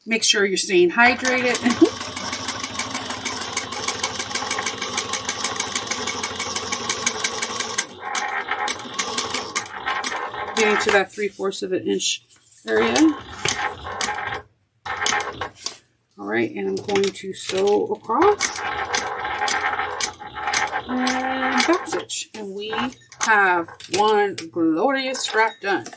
Make sure you're staying hydrated. Getting to that 3/4 of an inch area. All right, and I'm going to sew across and back stitch, and we have one glorious scrap done.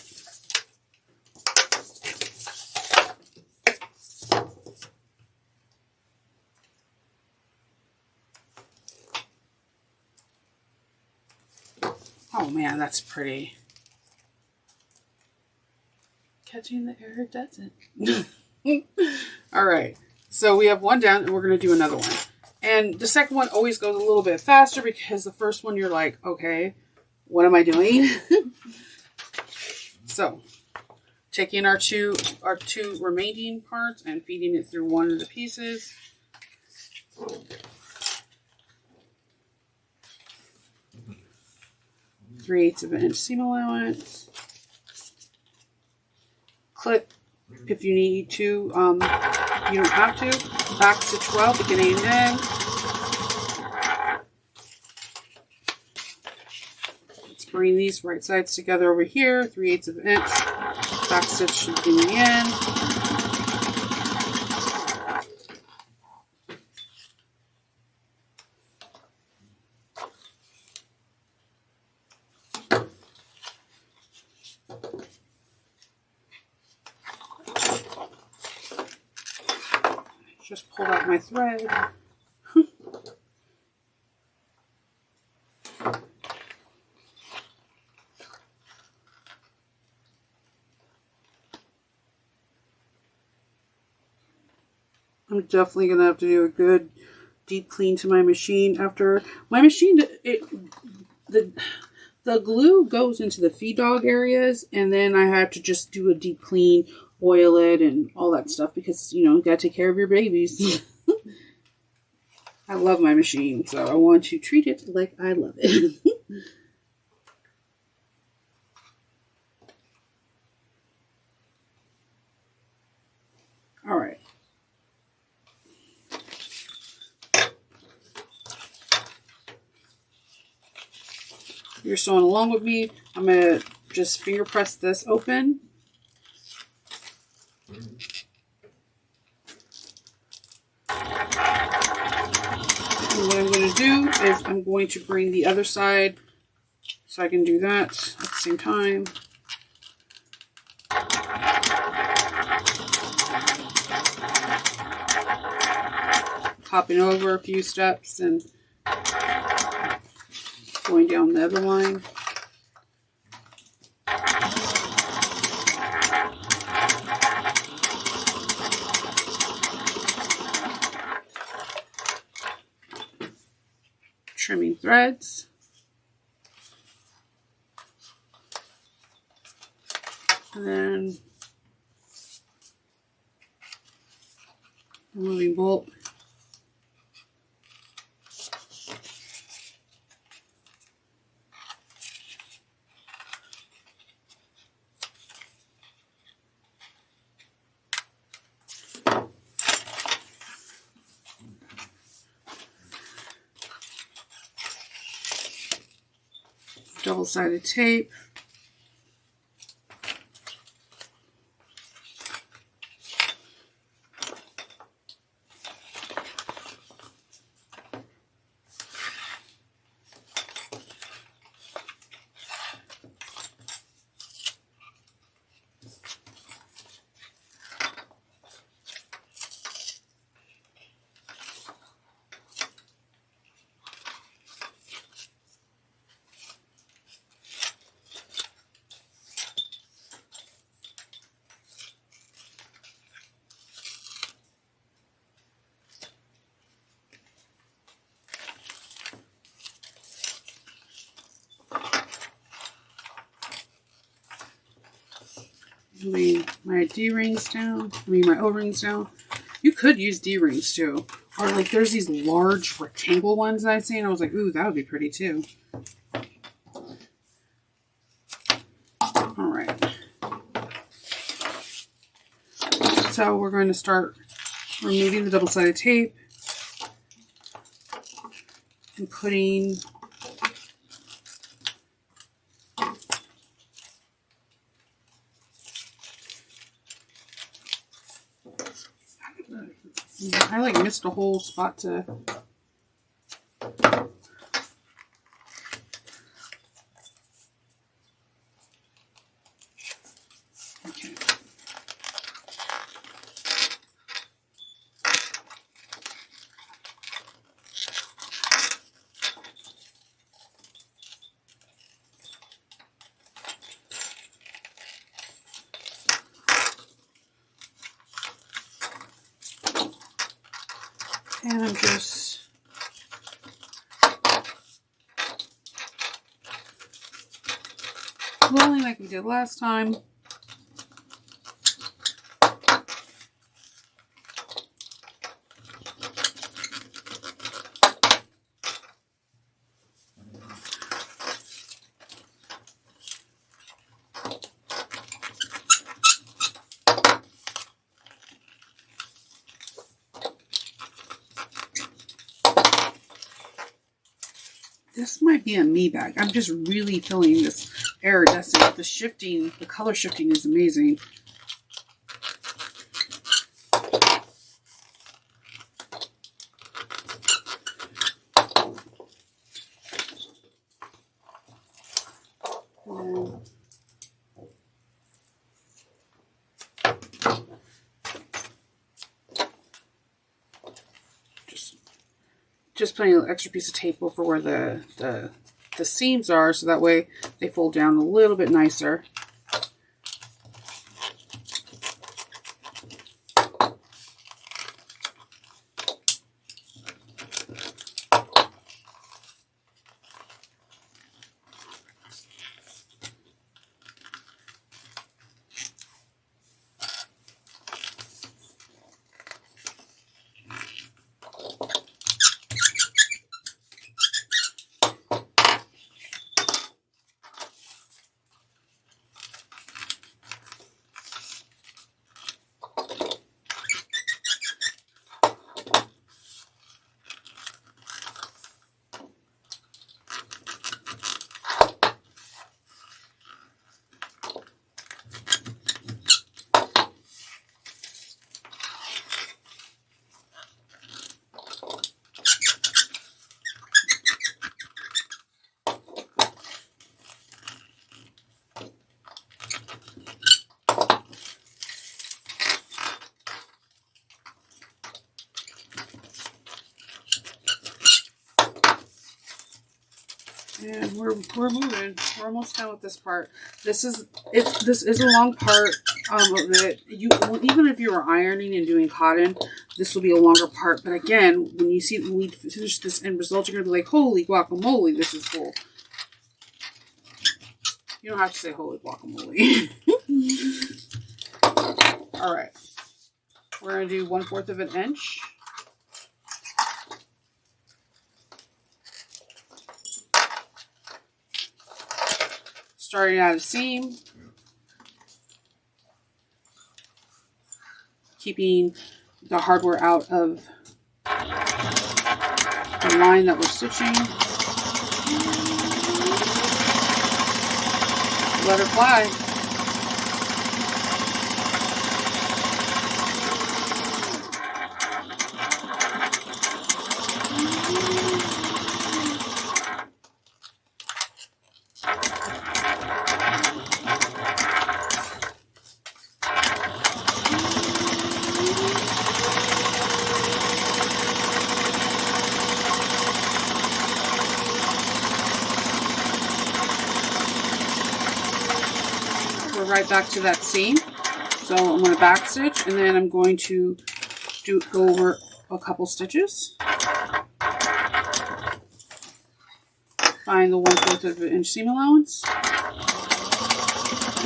Oh man, that's pretty. Catching the air doesn't. All right. So we have one down, and we're going to do another one. And the second one always goes a little bit faster because the first one you're like, okay, what am I doing? So taking our two remaining parts and feeding it through one of the pieces. 3/8 of an inch seam allowance. Clip if you need to. You don't have to. Back stitch well, beginning and end. Let's bring these right sides together over here. 3/8 of an inch. Back stitch beginning and end. Just pulled out my thread. I'm definitely going to have to do a good deep clean to my machine after my machine. The glue goes into the feed dog areas, and then I have to just do a deep clean, oil it, and all that stuff because, you know, you got to take care of your babies. I love my machine, so I want to treat it like I love it. All right. You're sewing along with me. I'm going to just finger press this open. And what I'm going to do is I'm going to bring the other side so I can do that at the same time. Hopping over a few steps and going down the other line. Trimming threads. And then removing bulk. Double-sided tape. Moving my D-rings down, my O-rings down. You could use D-rings too. Or like there's these large rectangle ones that I've seen. I was like, ooh, that would be pretty too. All right. So we're going to start removing the double-sided tape and putting I like missed a whole spot to okay. And I'm just rolling like we did last time. This might be a me bag. I'm just really feeling this iridescent. The shifting, the color shifting is amazing. Just putting an extra piece of tape over where the seams are, so that way they fold down a little bit nicer. And we're moving. We're almost done with this part. This is a long part of it. Even if you were ironing and doing cotton, this will be a longer part. But again, when we finish this end result, you're gonna be like, holy guacamole, this is cool. You don't have to say holy guacamole. All right, we're gonna do 1/4 of an inch. Starting at a seam, keeping the hardware out of the line that we're stitching. Let her fly. Right back to that seam. So I'm going to back stitch, and then I'm going to go over a couple stitches. Find the 1/4 of an inch seam allowance.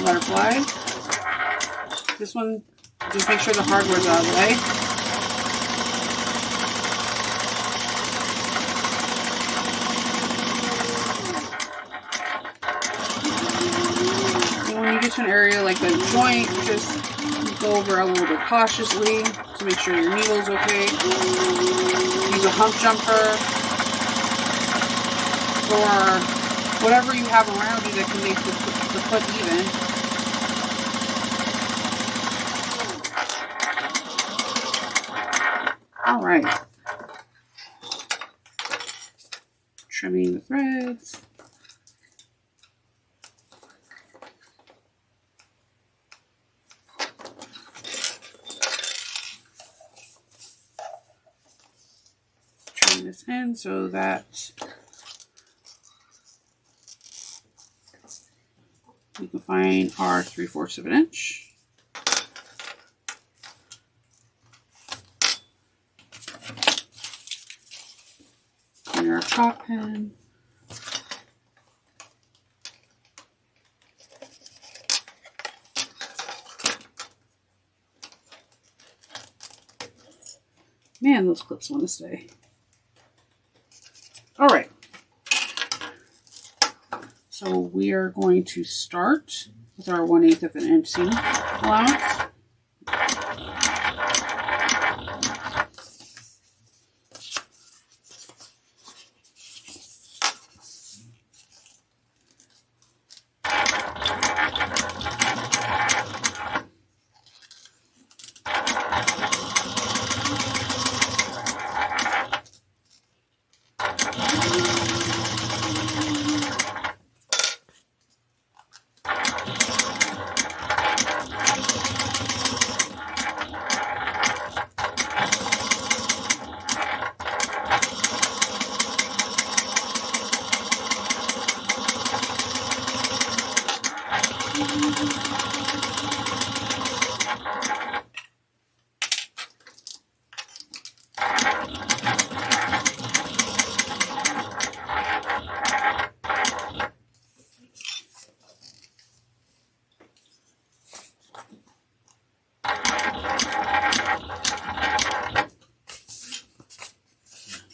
Let her fly. This one, just make sure the hardware's out of the way. An area like the joint, just go over a little bit cautiously to make sure your needle's okay. Use a hump jumper or whatever you have around you that can make the foot even. All right, trimming the threads. This in so that we can find our 3/4 of an inch. And our chalk pen. Man, those clips want to stay. All right, so we are going to start with our 1/8 of an inch seam allowance.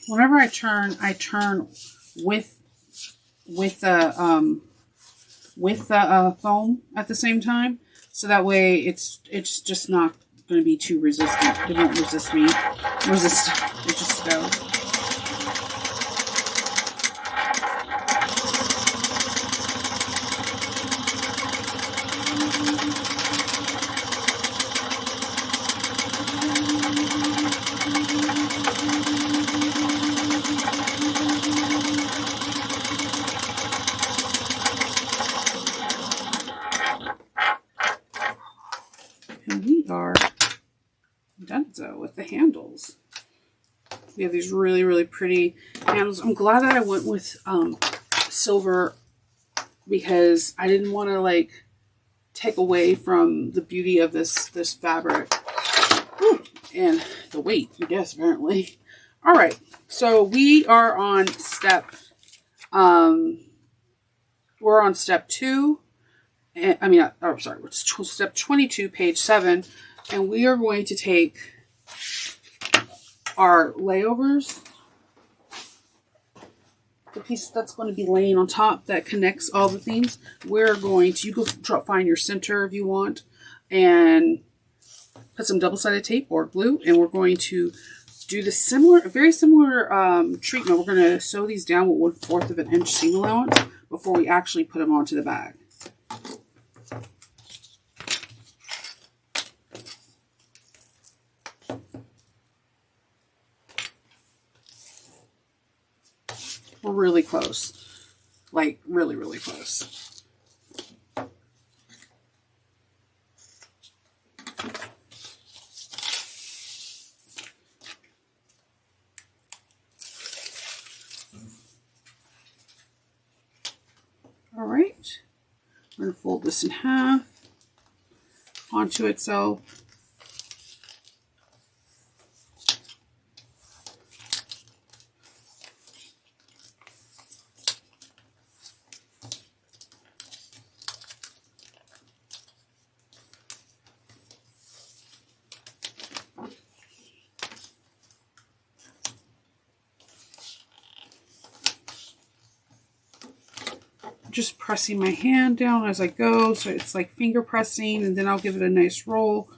Whenever I turn with the foam at the same time, so that way it's just not going to be too resistant. It won't resist me. It just goes. With the handles. We have these really, really pretty handles. I'm glad that I went with silver because I didn't want to like take away from the beauty of this fabric. Whew. And the weight, I guess, apparently. All right, so we are on step 2. And I mean, oh, sorry, it's step 22, page 7, and we are going to take our layovers, the piece that's going to be laying on top that connects all the things. We're going to, you go find your center if you want, and put some double-sided tape or glue, and we're going to do the very similar treatment. We're going to sew these down with 1/4 of an inch seam allowance before we actually put them onto the bag. We're really close, like really, really close. All right, we're going to fold this in half onto itself. Just pressing my hand down as I go, so it's like finger pressing, and then I'll give it a nice roll.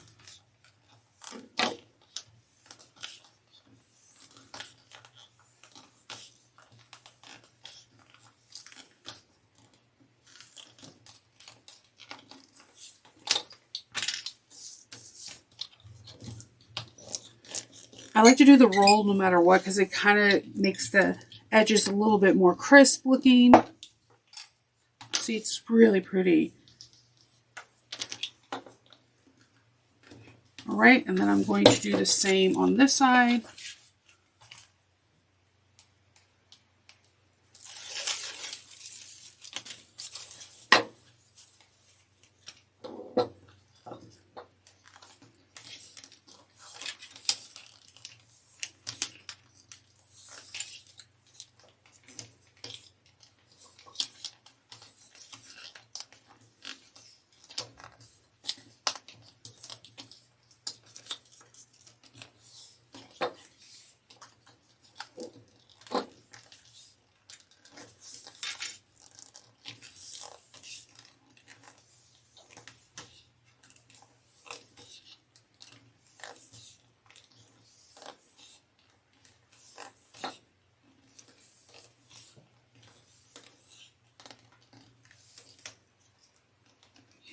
I like to do the roll no matter what because it kind of makes the edges a little bit more crisp looking. See, it's really pretty. All right, and then I'm going to do the same on this side.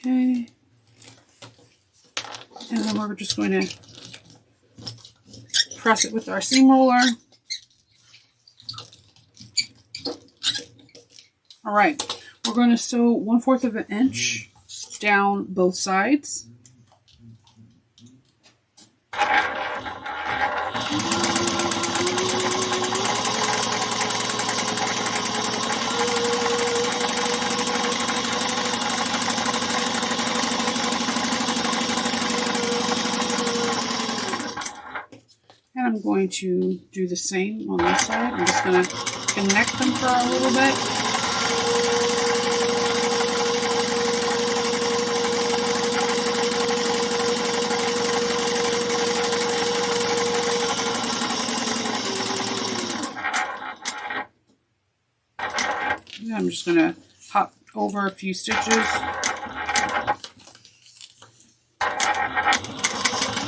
Okay, and then we're just going to press it with our seam roller. All right, we're going to sew 1/4 of an inch down both sides. going to do the same on this side. I'm just going to connect them for a little bit. And I'm just going to hop over a few stitches.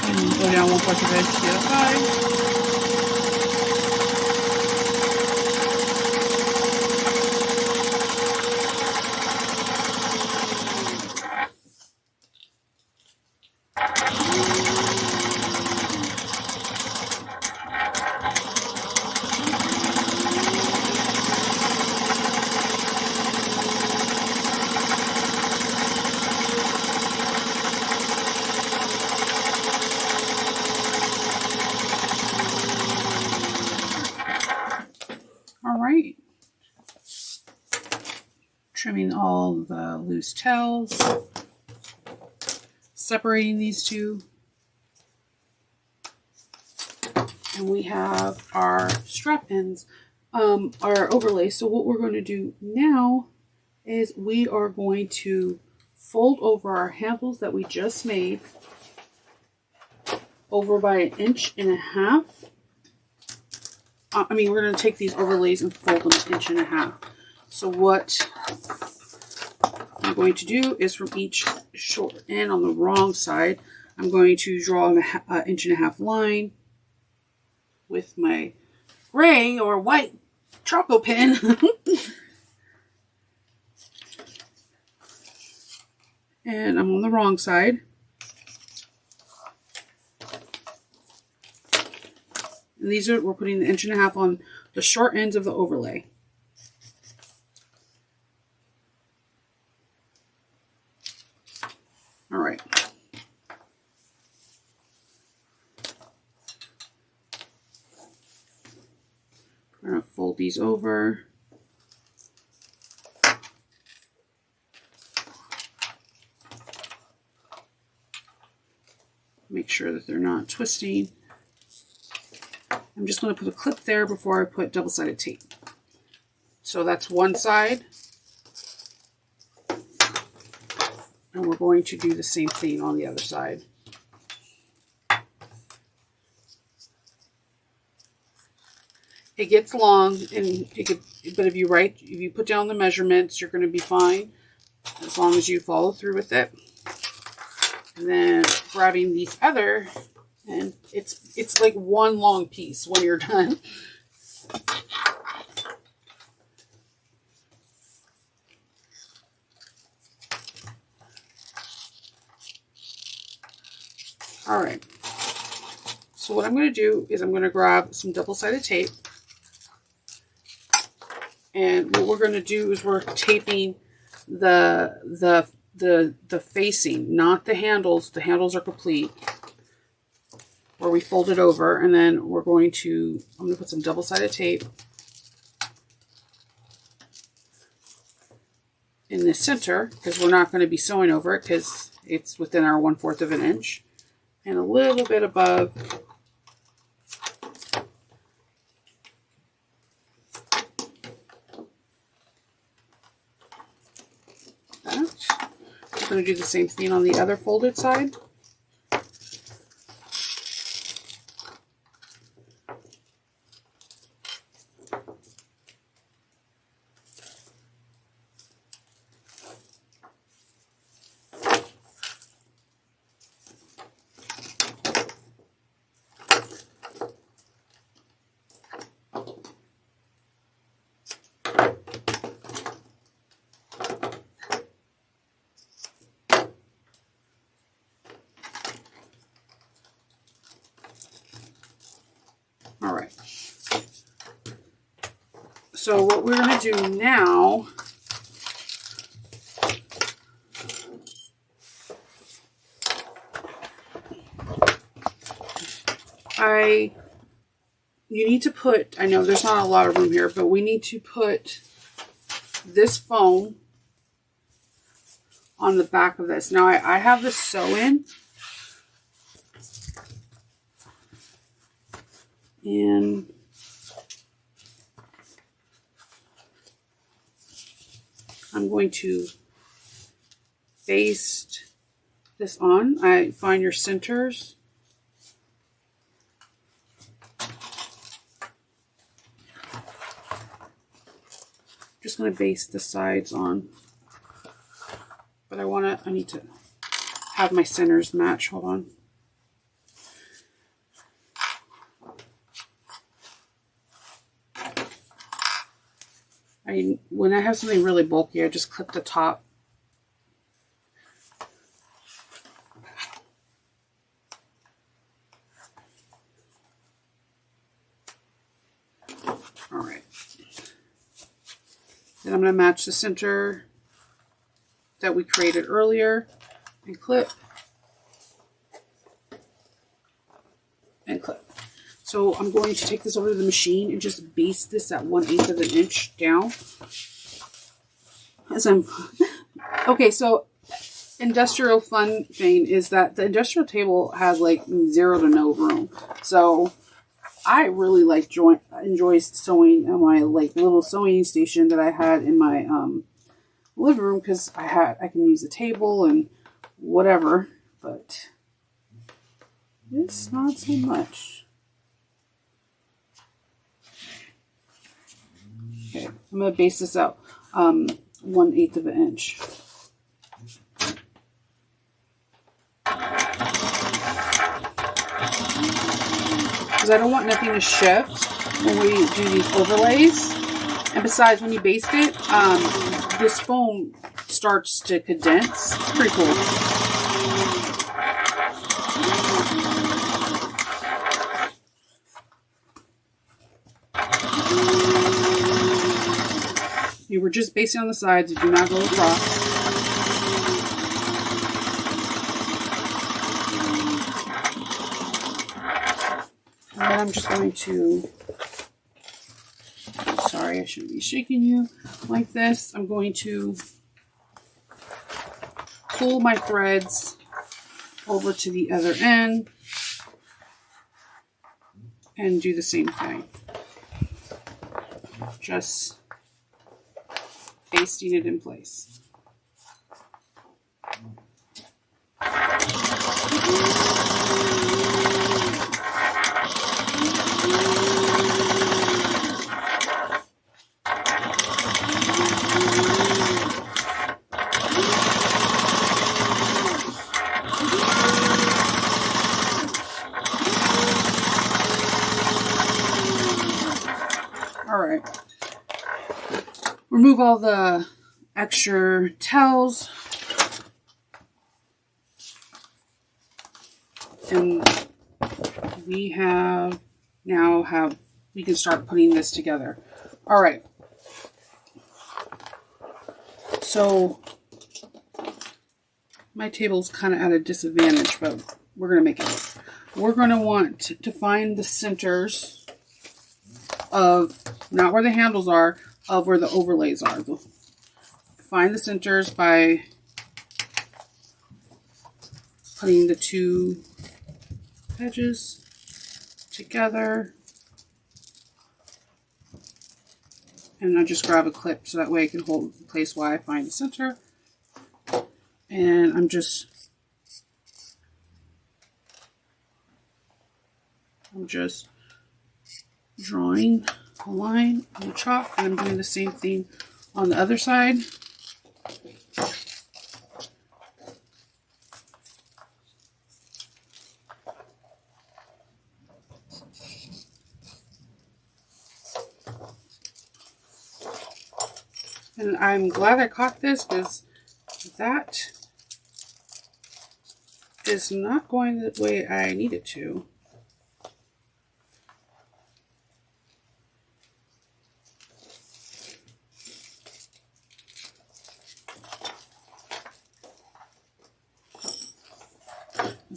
And go down one part of the edge to the other side. Alright, trimming all the loose tails, separating these two, and we have our strap ends, our overlay. So what we're going to do now is we are going to fold over our handles that we just made over by 1.5 inches. We're going to take these overlays and fold them 1.5 inches. So what I'm going to do is from each short end on the wrong side, I'm going to draw an 1.5 inch line with my gray or white Choco pen. And I'm on the wrong side. And these are, we're putting the 1.5 inches on the short ends of the overlay. All right. I'm going to fold these over. Make sure that they're not twisting. I'm just going to put a clip there before I put double-sided tape. So that's one side. And we're going to do the same thing on the other side. It gets long, and but if you put down the measurements, you're going to be fine as long as you follow through with it. And then grabbing these other, and it's like one long piece when you're done. All right. So what I'm going to do is I'm going to grab some double-sided tape. And what we're going to do is we're taping the facing, not the handles. The handles are complete. Where we fold it over, and then I'm going to put some double-sided tape in the center, because we're not going to be sewing over it because it's within our 1/4 of an inch, and a little bit above that. I'm going to do the same thing on the other folded side. All right. So what we're going to do now you need to put, I know there's not a lot of room here, but we need to put this foam on the back of this. Now I have this sew in. And I'm going to baste this on. I find your centers. Just going to baste the sides on. But I need to have my centers match. Hold on. When I have something really bulky, I just clip the top. All right. Then I'm going to match the center that we created earlier and clip and clip. So I'm going to take this over to the machine and just baste this at 1/8 of an inch down. Okay, so industrial fun thing is that the industrial table has like 0 to no room. So I really enjoy sewing on my like little sewing station that I had in my living room, because I can use the table and whatever, but it's not so much. Okay, I'm going to base this out 1/8 of an inch. Because I don't want nothing to shift when we do these overlays. And besides, when you baste it, this foam starts to condense. It's pretty cool. You were just basting on the sides. You do not go across. And then I'm just going to, sorry, I shouldn't be shaking you like this. I'm going to pull my threads over to the other end and do the same thing. Just basting it in place. All right. Remove all the extra tails. And we can start putting this together. All right. So my table's kind of at a disadvantage, but we're going to make it work. We're going to want to find the centers of, not where the handles are, of where the overlays are. Find the centers by putting the two edges together. And I just grab a clip so that way I can hold the place while I find the center. And I'm just drawing a line on the chalk, and I'm doing the same thing on the other side. And I'm glad I caught this, because that is not going the way I need it to.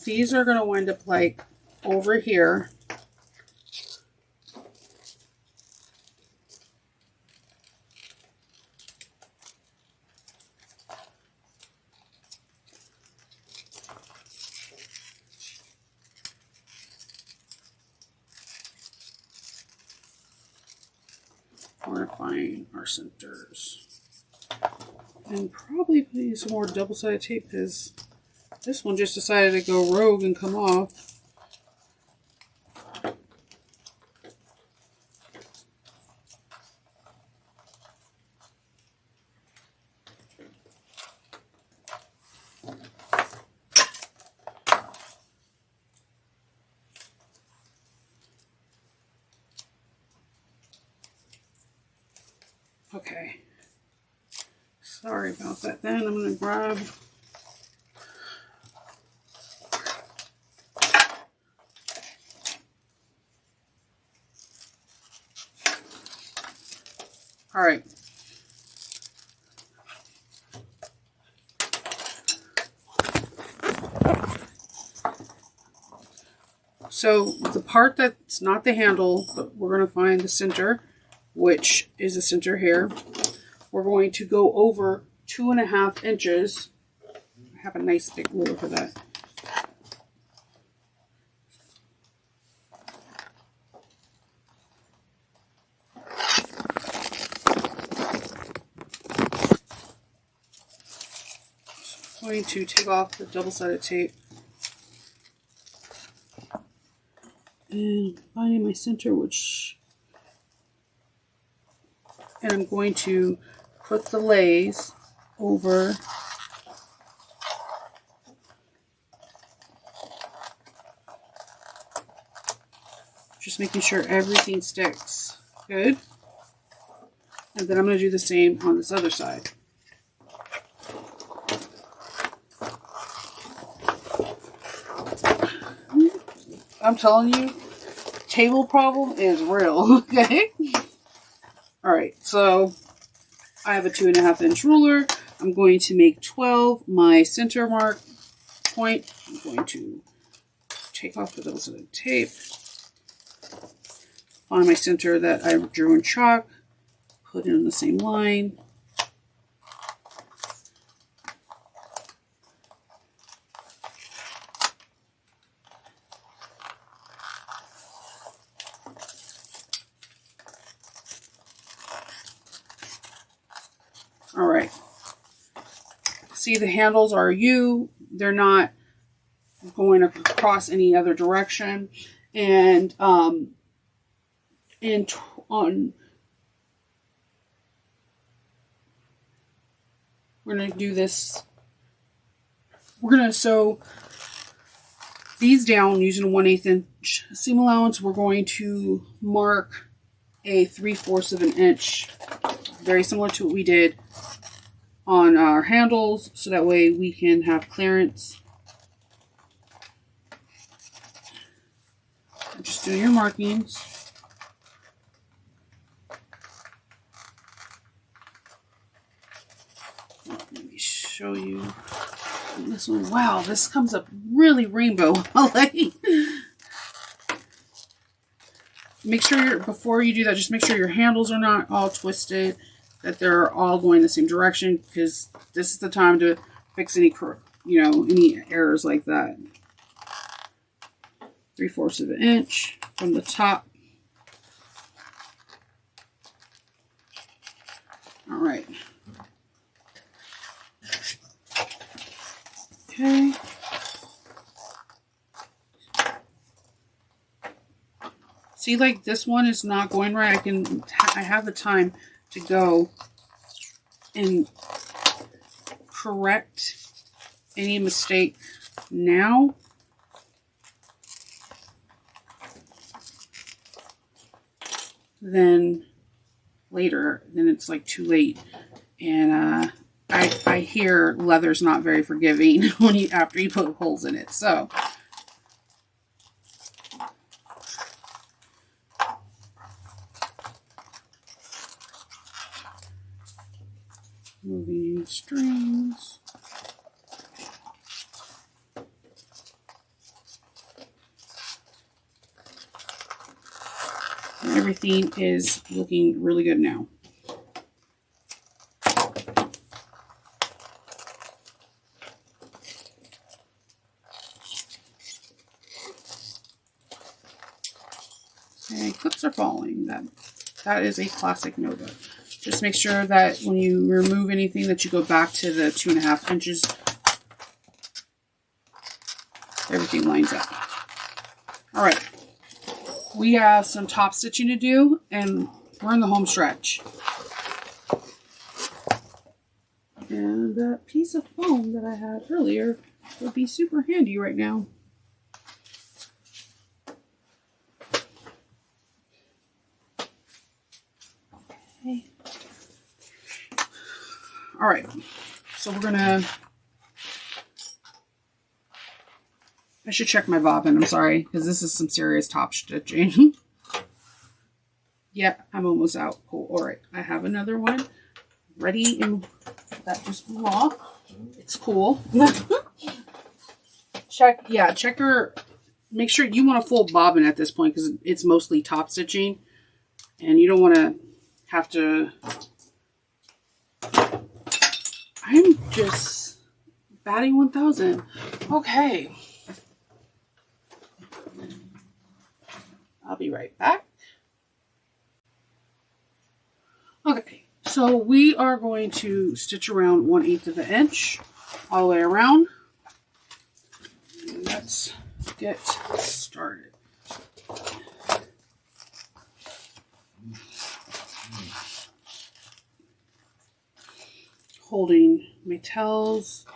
These are going to wind up like over here. find our centers. And probably putting some more double-sided tape because this one just decided to go rogue and come off. Okay, sorry about that then. I'm going to grab all right. So the part that's not the handle, but we're going to find the center, which is the center here. We're going to go over 2.5 inches. I have a nice big ruler for that. So I'm going to take off the double-sided tape. And finding my center, and I'm going to put the lays over just making sure everything sticks good. And then I'm going to do the same on this other side. I'm telling you, table problem is real, okay? Alright, so I have a 2.5 inch ruler. I'm going to make 12 my center mark point. I'm going to take off the double-sided tape. Find my center that I drew in chalk. Put it in the same line. All right. See, the handles are U. They're not going across any other direction. And we're going to do this. We're going to sew these down using a 1/8 inch seam allowance. We're going to mark a 3/4 of an inch, very similar to what we did on our handles, so that way we can have clearance. Just do your markings. Let me show you this one. Wow, this comes up really rainbow. Make sure before you do that, just make sure your handles are not all twisted, that they're all going the same direction, because this is the time to fix any, any errors like that. 3/4 of an inch from the top. All right. Okay. See, like this one is not going right. I have the time to go and correct any mistake now. Then later, then it's like too late. And I hear leather's not very forgiving after you put holes in it. So moving strings. And everything is looking really good now. Okay, clips are falling. That is a classic notebook. Just make sure that when you remove anything that you go back to the 2.5 inches. Everything lines up. All right. We have some top stitching to do, and we're in the home stretch. And that piece of foam that I had earlier would be super handy right now. Okay. All right. So we're gonna. I should check my bobbin. I'm sorry, because this is some serious top stitching. Yeah, I'm almost out. Cool. All right. I have another one ready, and that just blew off. It's cool. Check your, make sure you want a full bobbin at this point because it's mostly top stitching and you don't want to have to. I'm just batting 1,000. Okay. I'll be right back. Okay, so we are going to stitch around 1/8 of an inch all the way around. And let's get started. Holding my tails.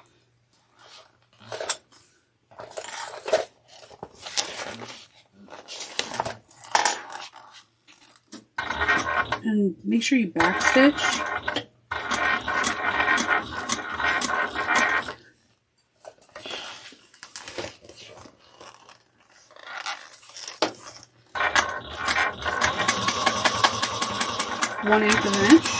And make sure you back stitch. One-eighth of an inch.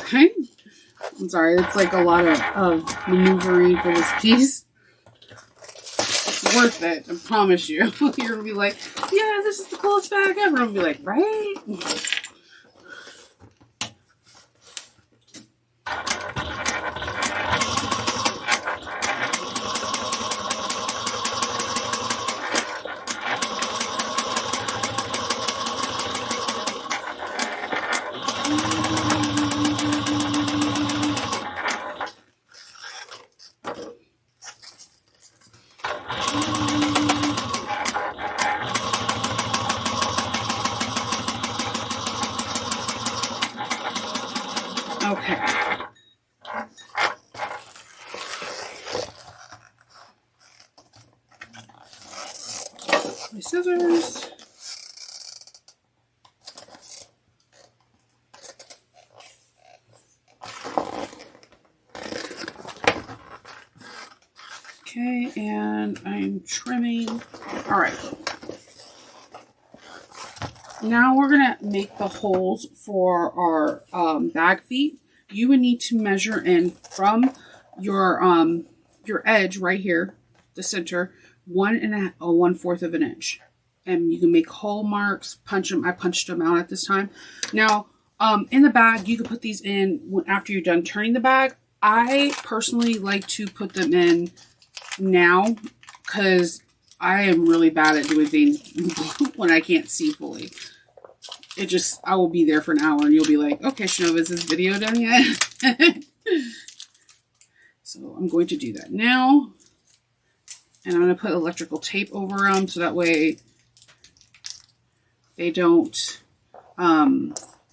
Okay. I'm sorry, it's like a lot of maneuvering for this piece. It's worth it, I promise you. You're gonna be like, yeah, this is the coolest bag ever. I'm gonna be like, right? Okay. My scissors. Okay, and I'm trimming. All right. Now we're going to make the holes for our bag feet. You would need to measure in from your edge right here, the center, 1/4 of an inch. And you can make hole marks, punch them. I punched them out at this time. Now, in the bag, you can put these in after you're done turning the bag. I personally like to put them in now because I am really bad at doing things when I can't see fully. I will be there for an hour and you'll be like, okay, Shanova, is this video done yet? So I'm going to do that now. And I'm going to put electrical tape over them so that way they don't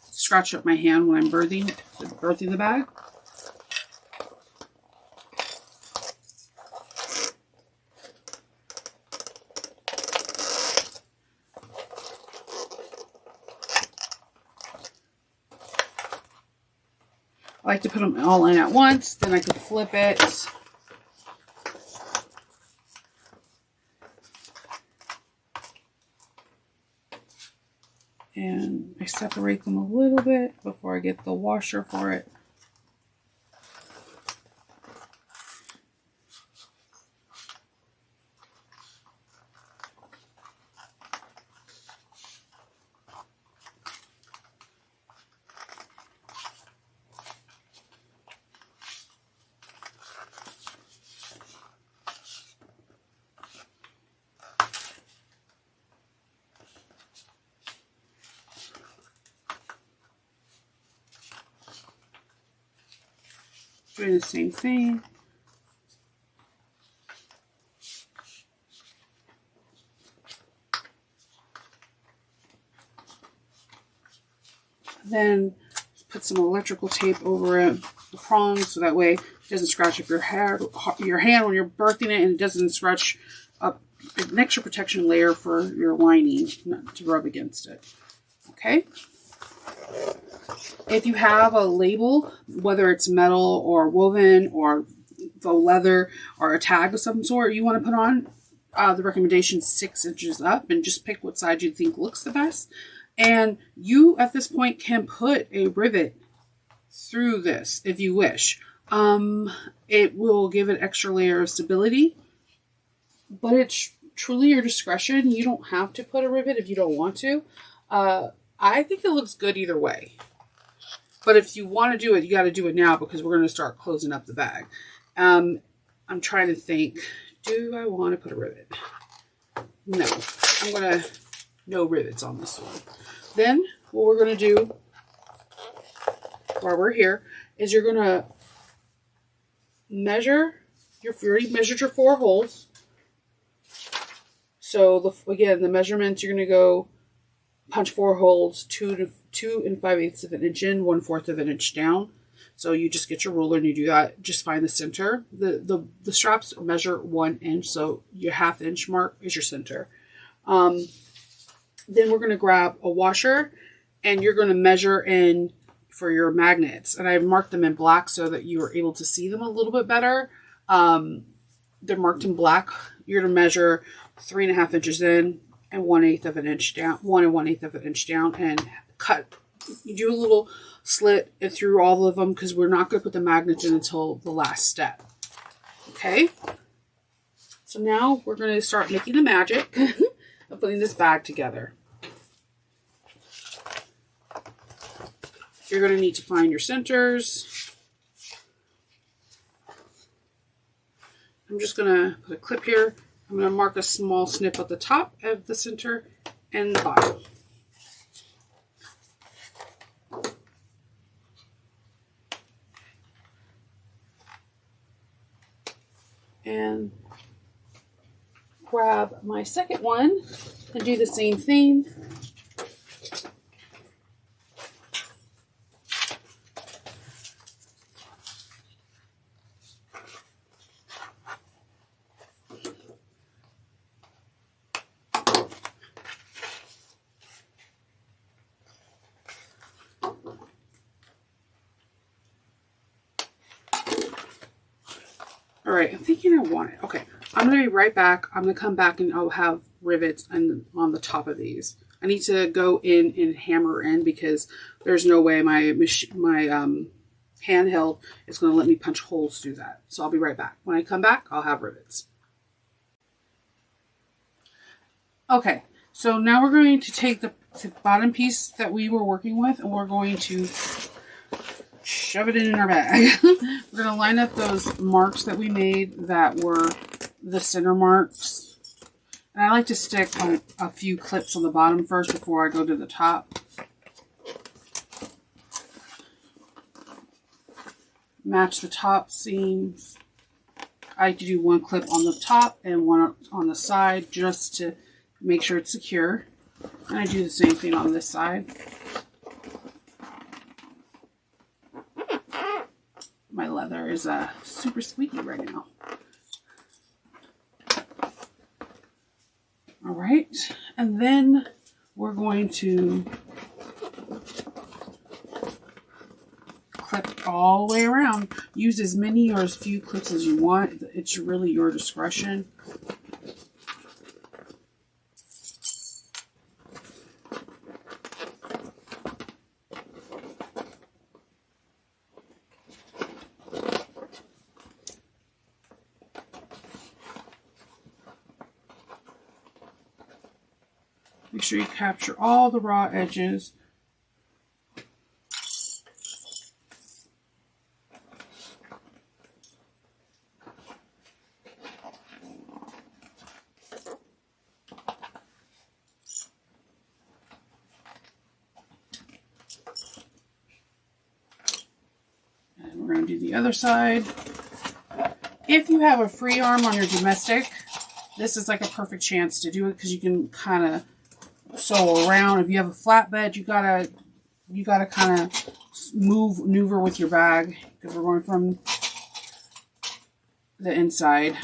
scratch up my hand when I'm birthing the bag. I like to put them all in at once, then I can flip it. separate them a little bit before I get the washer for it. Doing the same thing. Then put some electrical tape over it, the prongs, so that way it doesn't scratch up your hand when you're birthing it, and it doesn't scratch up an extra protection layer for your lining not to rub against it. Okay. If you have a label, whether it's metal or woven or faux leather or a tag of some sort you want to put on, the recommendation is 6 inches up, and just pick what side you think looks the best. And you, at this point, can put a rivet through this if you wish. It will give an extra layer of stability, but it's truly your discretion. You don't have to put a rivet if you don't want to. I think it looks good either way. But if you want to do it, you got to do it now, because we're going to start closing up the bag. I'm trying to think, do I want to put a rivet? No. I'm going to, no rivets on this one. Then what we're going to do while we're here is you're going to measure, you already measured your 4 holes. So again, the measurements, you're going to go punch 4 holes, 2 5/8 of an inch in, 1/4 of an inch down. So you just get your ruler and you do that. Just find the center. The straps measure 1 inch, so your 1/2 inch mark is your center. Then we're going to grab a washer, and you're going to measure in for your magnets. And I've marked them in black so that you are able to see them a little bit better. They're marked in black. You're going to measure 3.5 inches in and 1/8 of an inch down, 1 1/8 of an inch down, and cut. You do a little slit through all of them, because we're not going to put the magnets in until the last step. Okay. So now we're going to start making the magic of putting this bag together. You're going to need to find your centers. I'm just going to put a clip here. I'm going to mark a small snip at the top of the center and the bottom. And grab my second one and do the same thing. All right, I'm thinking I want it. Okay, I'm going to be right back. I'm going to come back and I'll have rivets on the top of these. I need to go in and hammer in, because there's no way my handheld is going to let me punch holes through that. So I'll be right back. When I come back, I'll have rivets. Okay, so now we're going to take the bottom piece that we were working with, and we're going to shove it in our bag. We're going to line up those marks that we made that were the center marks. And I like to stick a few clips on the bottom first before I go to the top. Match the top seams. I like to do 1 clip on the top and 1 on the side, just to make sure it's secure. And I do the same thing on this side. My leather is super squeaky right now. All right, and then we're going to clip all the way around. Use as many or as few clips as you want. It's really your discretion. Make sure you capture all the raw edges. And we're going to do the other side. If you have a free arm on your domestic, this is like a perfect chance to do it because you can kind of sew around. If you have a flatbed, you gotta kind of maneuver with your bag because we're going from the inside.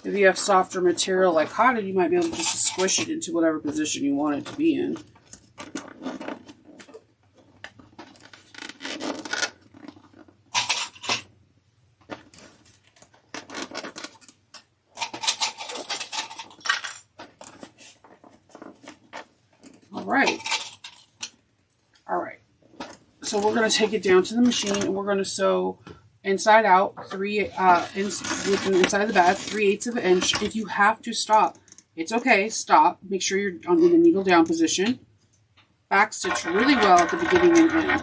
If you have softer material like cotton, you might be able to just squish it into whatever position you want it to be in. Alright, so we're going to take it down to the machine and we're going to sew inside out, inside the bag, 3/8 of an inch. If you have to stop, it's okay, stop. Make sure you're in the needle down position. Back stitch really well at the beginning and end.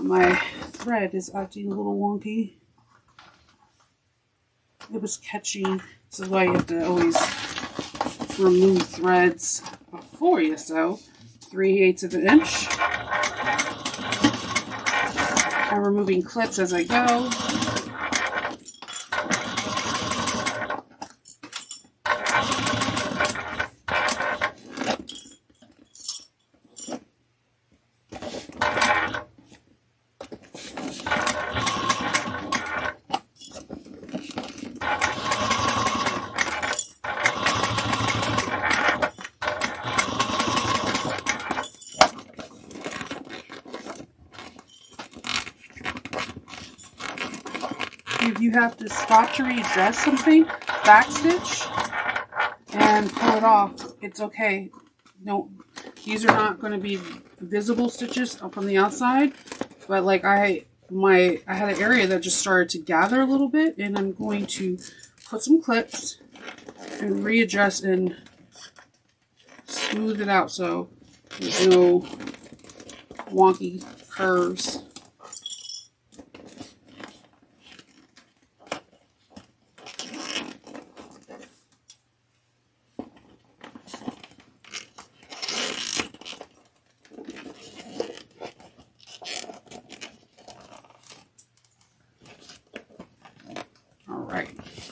My thread is acting a little wonky. It was catching. This is why you have to always remove threads before you sew. 3/8 of an inch. I'm removing clips as I go. If you have to stop to readjust something, backstitch and pull it off. It's okay. These are not going to be visible stitches from the outside, but like I had an area that just started to gather a little bit, and I'm going to put some clips and readjust and smooth it out so there's no wonky curves.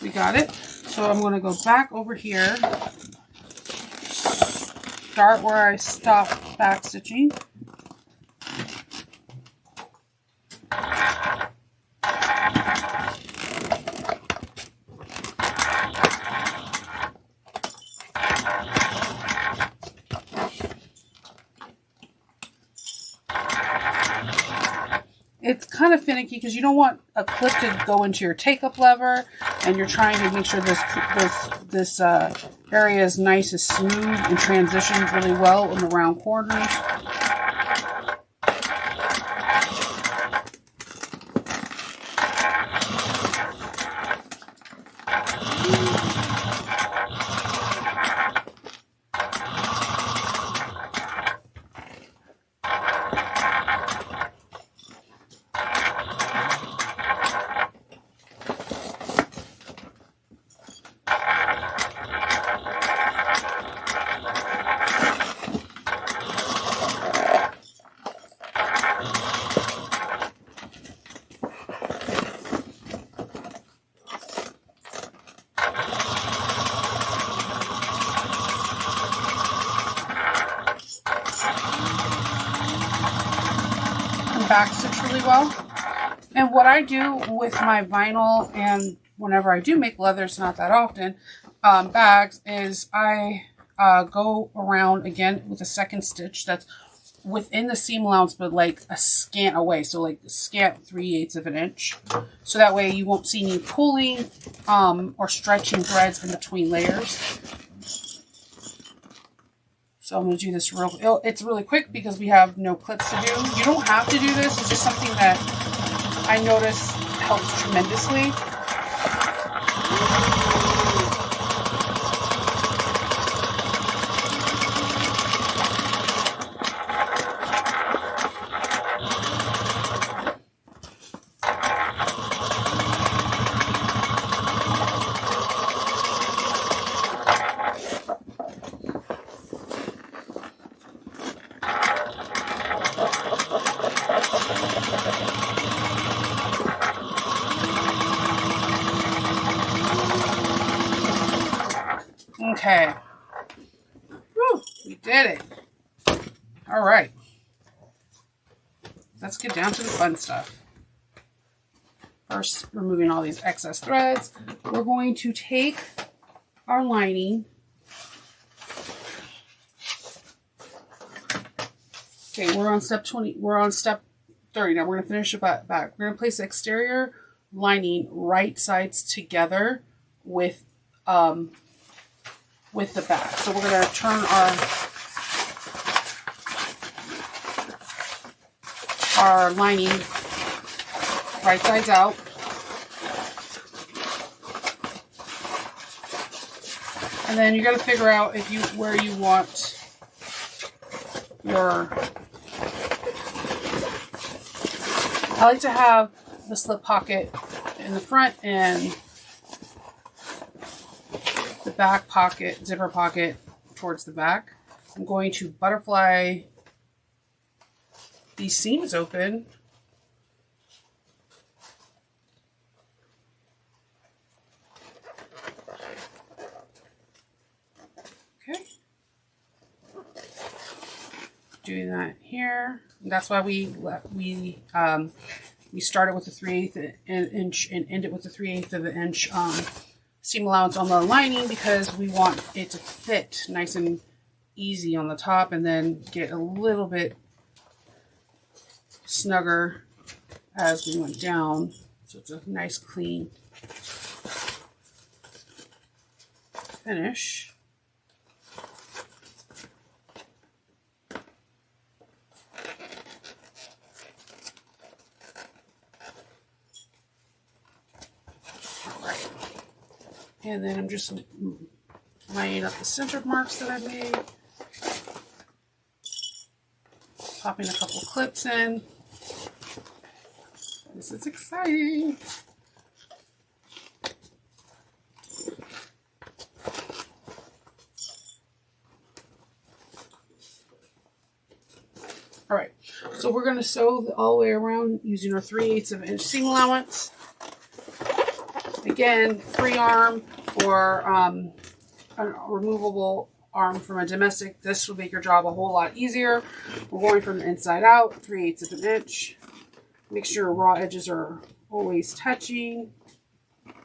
We got it. So I'm going to go back over here, start where I stopped back stitching. It's kind of finicky because you don't want a clip to go into your take-up lever, and you're trying to make sure this area is nice and smooth and transitions really well in the round corners. Back stitch really well. And what I do with my vinyl, and whenever I do make leather, it's not that often, bags, is I go around again with a second stitch that's within the seam allowance, but like a scant away. So like scant 3/8 of an inch. So that way you won't see me pulling or stretching threads in between layers. So I'm going to do this it's really quick because we have no clips to do. You don't have to do this. It's just something that I notice helps tremendously. Okay. Woo, we did it. All right. Let's get down to the fun stuff. First, removing all these excess threads. We're going to take our lining. Okay, we're on step 20. We're on step 30. Now we're going to finish the back. We're going to place the exterior lining right sides together with the back. So we're going to turn our lining right sides out. And then you got to figure out where you want your. I like to have the slip pocket in the front and the back pocket, zipper pocket towards the back. I'm going to butterfly these seams open. Okay. Doing that here. And that's why we started with a 3/8 inch and ended with a 3/8 of an inch seam allowance on the lining, because we want it to fit nice and easy on the top and then get a little bit snugger as we went down. So it's a nice clean finish. And then I'm just lining up the center marks that I made. Popping a couple clips in. This is exciting. All right, so we're going to sew all the way around using our 3/8 of an inch seam allowance. Again, free arm or a removable arm from a domestic. This will make your job a whole lot easier. We're going from the inside out, 3/8 of an inch. Make sure your raw edges are always touching.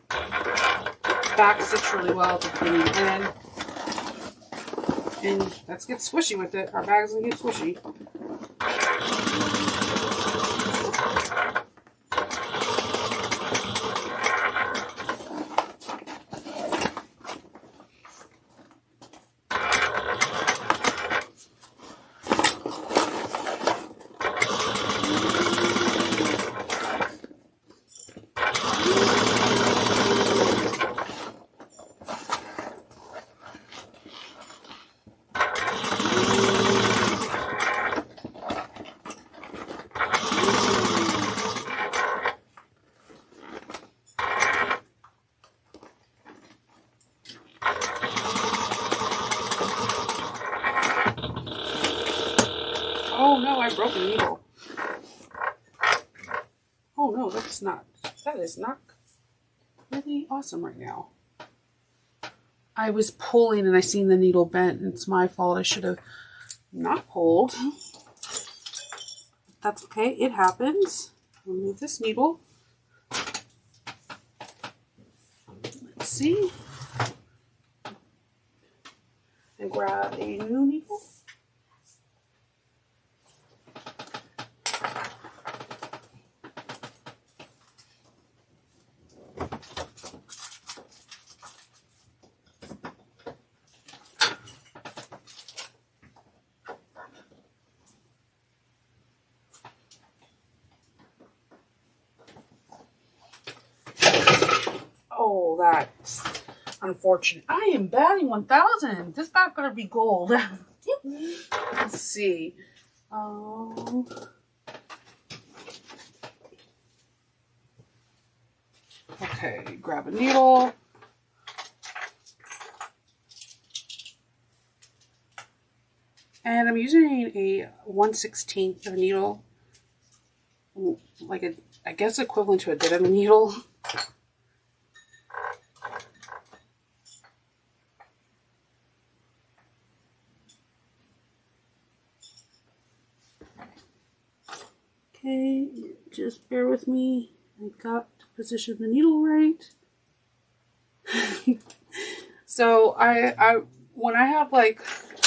Back stitch really well at the beginning and end. And let's get squishy with it. Our bag's gonna get squishy. Oh no, I broke a needle. Oh no, that is not really awesome right now. I was pulling and I seen the needle bent, and it's my fault. I should have not pulled. That's okay, it happens. Remove this needle. Let's see. And grab a new needle. that's unfortunate. I am batting 1,000. This bag better be gold. Let's see. Okay, grab a needle. And I'm using a 1/16 of a needle. Like a, I guess equivalent to a denim needle. Okay, just bear with me. I got to position the needle right. So I when I have like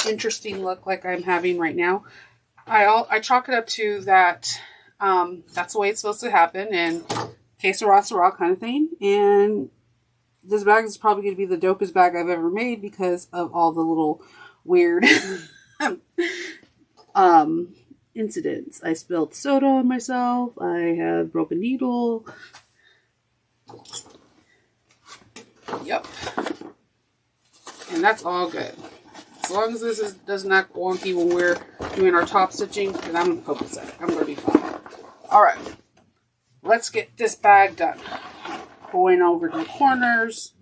interesting look like I'm having right now, I chalk it up to that. That's the way it's supposed to happen, and que sera kind of thing. And this bag is probably going to be the dopest bag I've ever made because of all the little weird incidents. I spilled soda on myself. I have broken needle. Yep. And that's all good. As long as this does not go wonky when we're doing our top stitching, then I'm copacetic. I'm going to be fine. Alright. Let's get this bag done. Going over to the corners.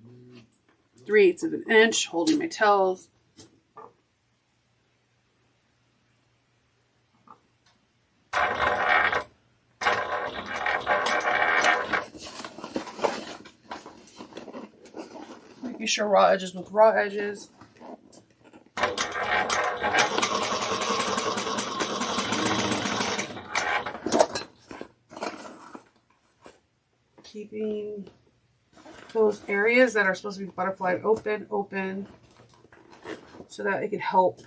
3/8 of an inch, holding my tails. Making sure raw edges with raw edges. Keeping those areas that are supposed to be butterfly open so that it could help.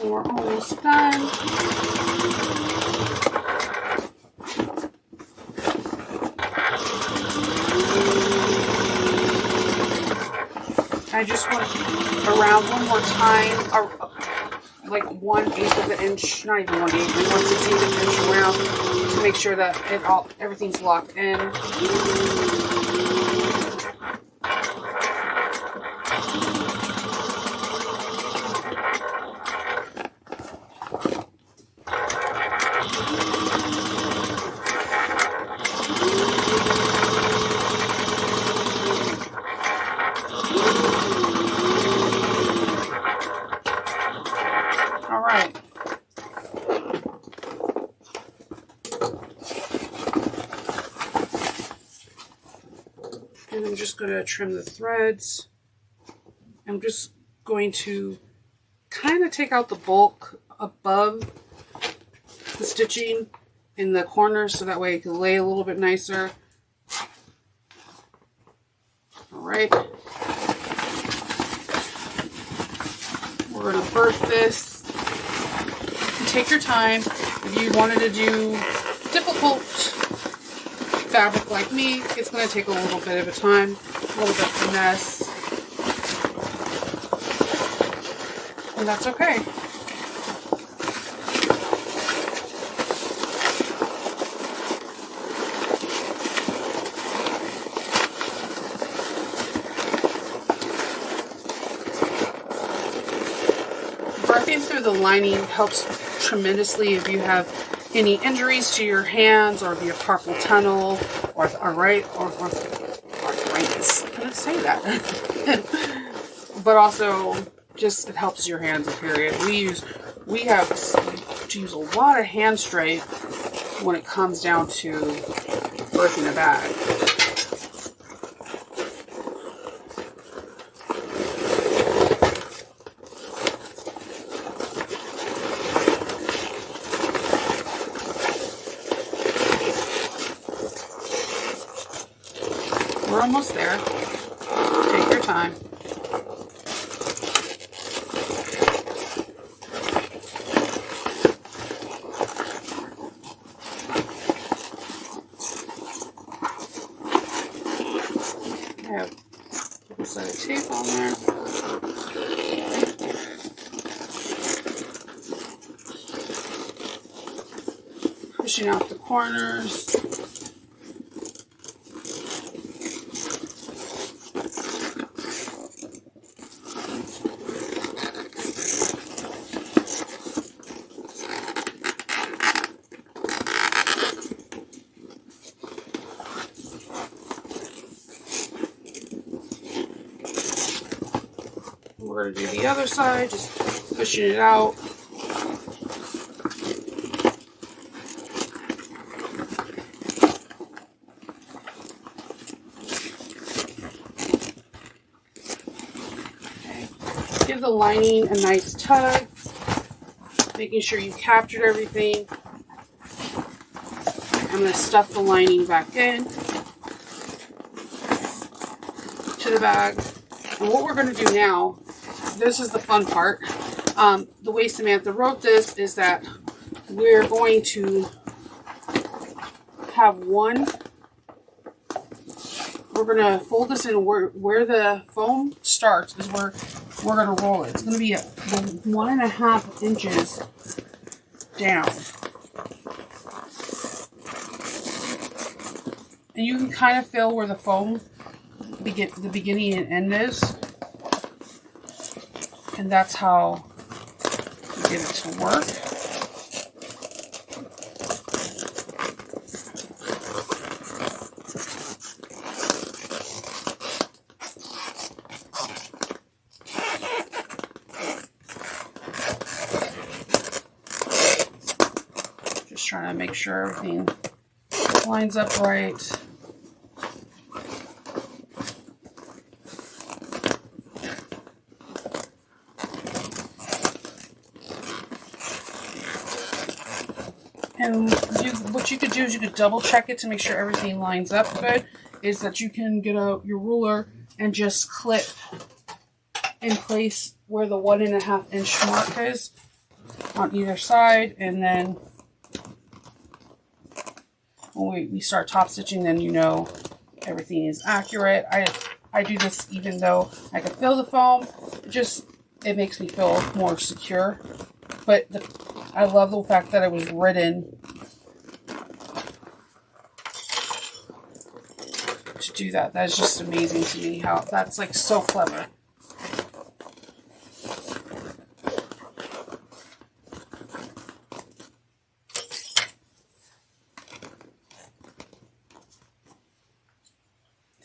We're almost done. I just want around one more time, like 1/8 of an inch, not even 1/8, 1/16 of an inch around to make sure that everything's locked in. And I'm just going to trim the threads. I'm just going to kind of take out the bulk above the stitching in the corners so that way it can lay a little bit nicer. Alright. We're going to birth this. Take your time. If you wanted to do difficult fabric like me, it's going to take a little bit of a time, a little bit of finesse, and that's okay. Birthing through the lining helps tremendously if you have any injuries to your hands, or if you have carpal tunnel, or arthritis. I couldn't say that. But also, just it helps your hands, period. We have to use a lot of hand strength when it comes down to birthing a bag. We're almost there. Take your time. I have a set of tape on there. Pushing out the corners. We're going to do the other side, just pushing it out. Okay. Give the lining a nice tug, making sure you captured everything. I'm going to stuff the lining back in to the bag. And what we're going to do now, this is the fun part. The way Samantha wrote this is that we're going to have one. We're going to fold this in where the foam starts is where we're going to roll it. It's going to be 1.5 inches down. And you can kind of feel where the foam, the beginning and end is. And that's how you get it to work. Just trying to make sure everything lines up right. And what you could do is you could double check it to make sure everything lines up good, is that you can get out your ruler and just clip in place where the 1.5 inch mark is on either side. And then when we start top stitching, then you know everything is accurate. I do this even though I can feel the foam. It makes me feel more secure. But I love the fact that it was written to do that. That's just amazing to me how that's like so clever.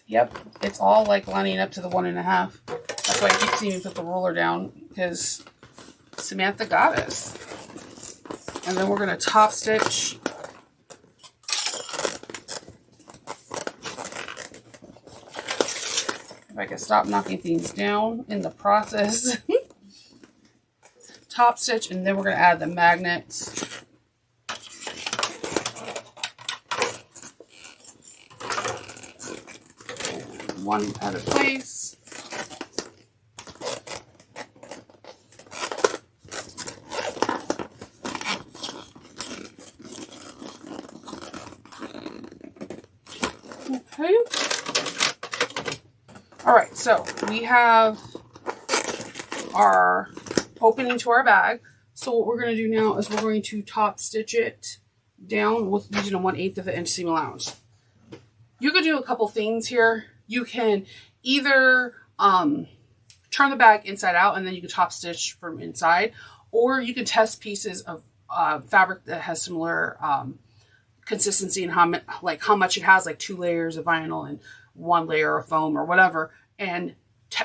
Yep, it's all like lining up to the 1.5. That's why I keep seeing me put the ruler down, because Samantha got us. And then we're going to top stitch. If I can stop knocking things down in the process. Top stitch, and then we're going to add the magnets. One at a place. Okay. All right, so we have our opening to our bag. So what we're going to do now is we're going to top stitch it down with using a 1/8 of an inch seam allowance. You could do a couple things here. You can either turn the bag inside out and then you can top stitch from inside, or you can test pieces of fabric that has similar consistency and how much it has, like 2 layers of vinyl and 1 layer of foam or whatever, and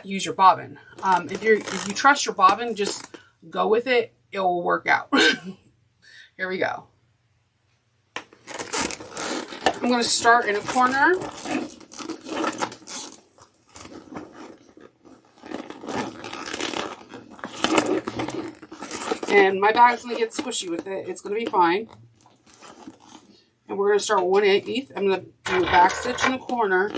use your bobbin. If you trust your bobbin, just go with it. It will work out. Here we go. I'm going to start in a corner. And my bag's going to get squishy with it. It's going to be fine. And we're going to start 1/8. I'm going to do a back stitch in the corner.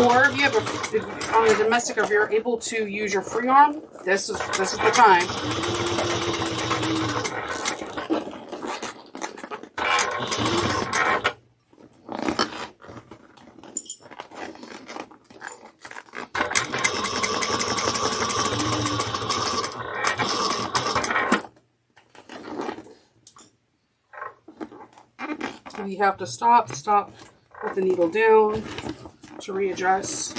Or if you have on a domestic, if you're able to use your free arm, this is the time. You have to stop, put the needle down to readjust.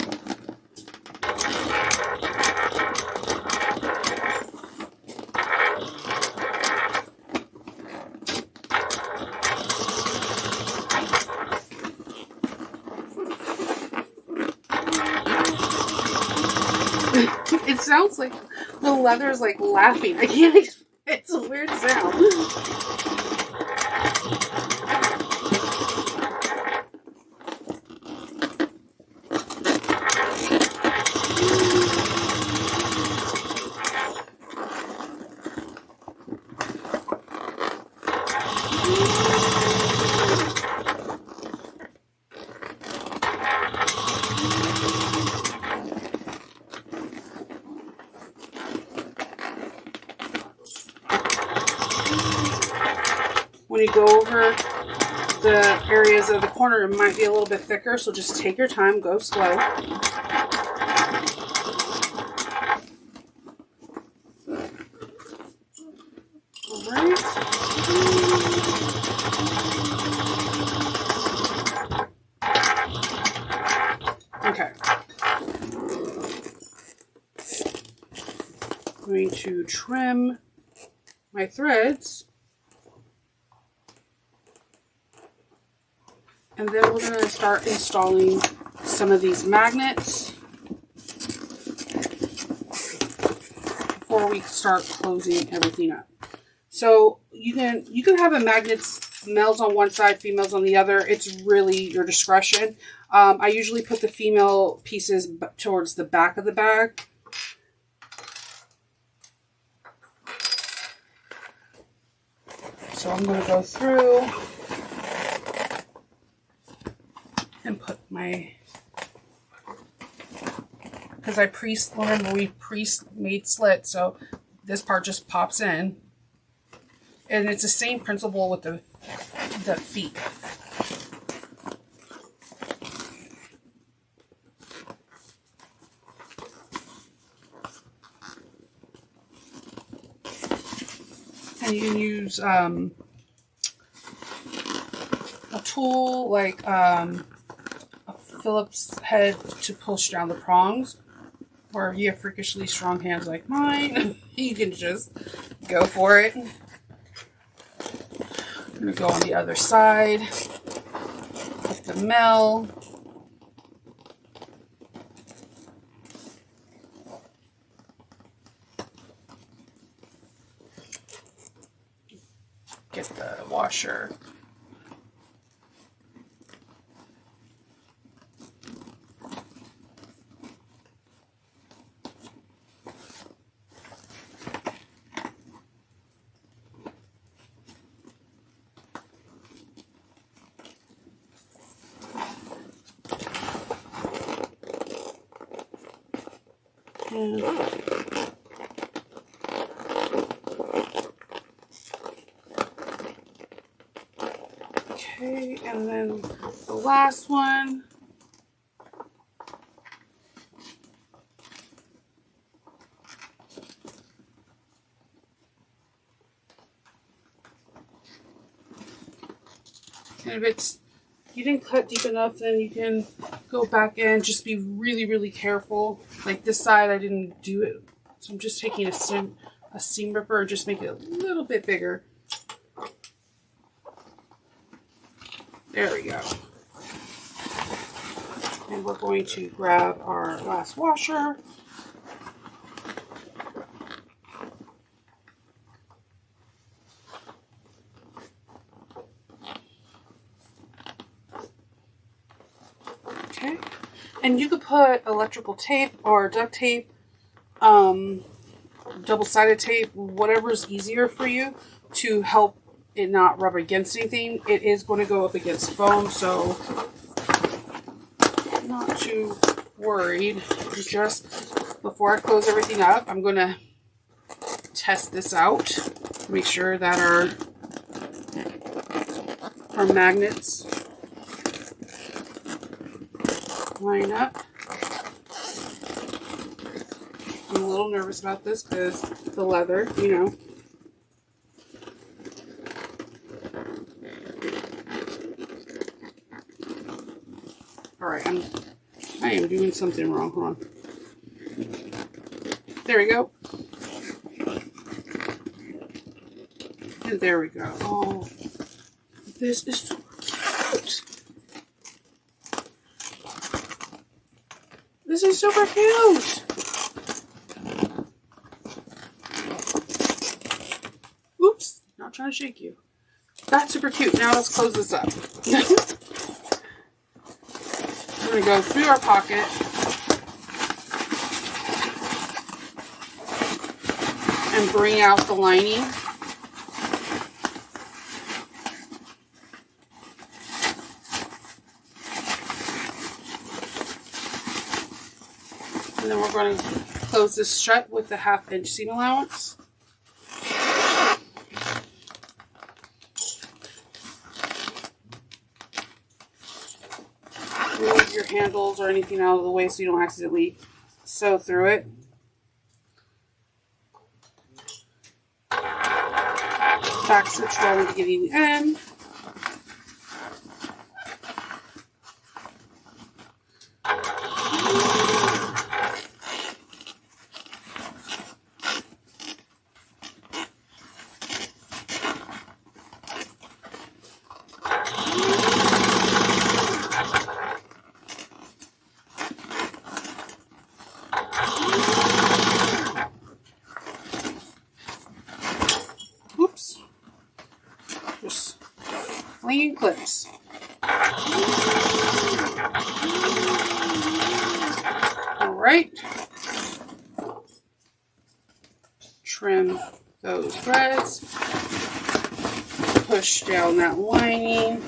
It sounds like the leather is like laughing. I can't explain. It's a weird sound. When you go over the areas of the corner, it might be a little bit thicker, so just take your time, go slow. Alright. Okay. I'm going to trim my threads. And then we're going to start installing some of these magnets before we start closing everything up. So you can have a magnets, males on one side, females on the other. It's really your discretion. I usually put the female pieces towards the back of the bag. So I'm going to go through and put my, because remember we made slits, so this part just pops in. And it's the same principle with the feet. And you can use a tool like a Phillips head to push down the prongs, or if you have freakishly strong hands like mine, you can just go for it. I'm going to go on the other side with the mel. Get the washer. Okay, and then the last one. And if you didn't cut deep enough, then you can go back in. Just be really, really careful. Like this side, I didn't do it. So I'm just taking a seam ripper and just make it a little bit bigger. There we go. And we're going to grab our last washer. Okay. And you could put electrical tape or duct tape, double-sided tape, whatever is easier for you to help it not rub against anything. It is going to go up against foam, so I'm not too worried. Just before I close everything up, I'm going to test this out. Make sure that our magnets line up. I'm a little nervous about this because the leather, you know. Alright, I am doing something wrong. Hold on. There we go. And there we go. Oh, this is so cute. This is super cute. Oops, not trying to shake you. That's super cute. Now let's close this up. We're going to go through our pocket. And bring out the lining. And then we're going to close this shut with the 1/2 inch seam allowance. Move your handles or anything out of the way so you don't accidentally sew through it. Back stitch roll into getting the end. Oops. Just flinging clips. Alright. Trim those threads. Push down that lining.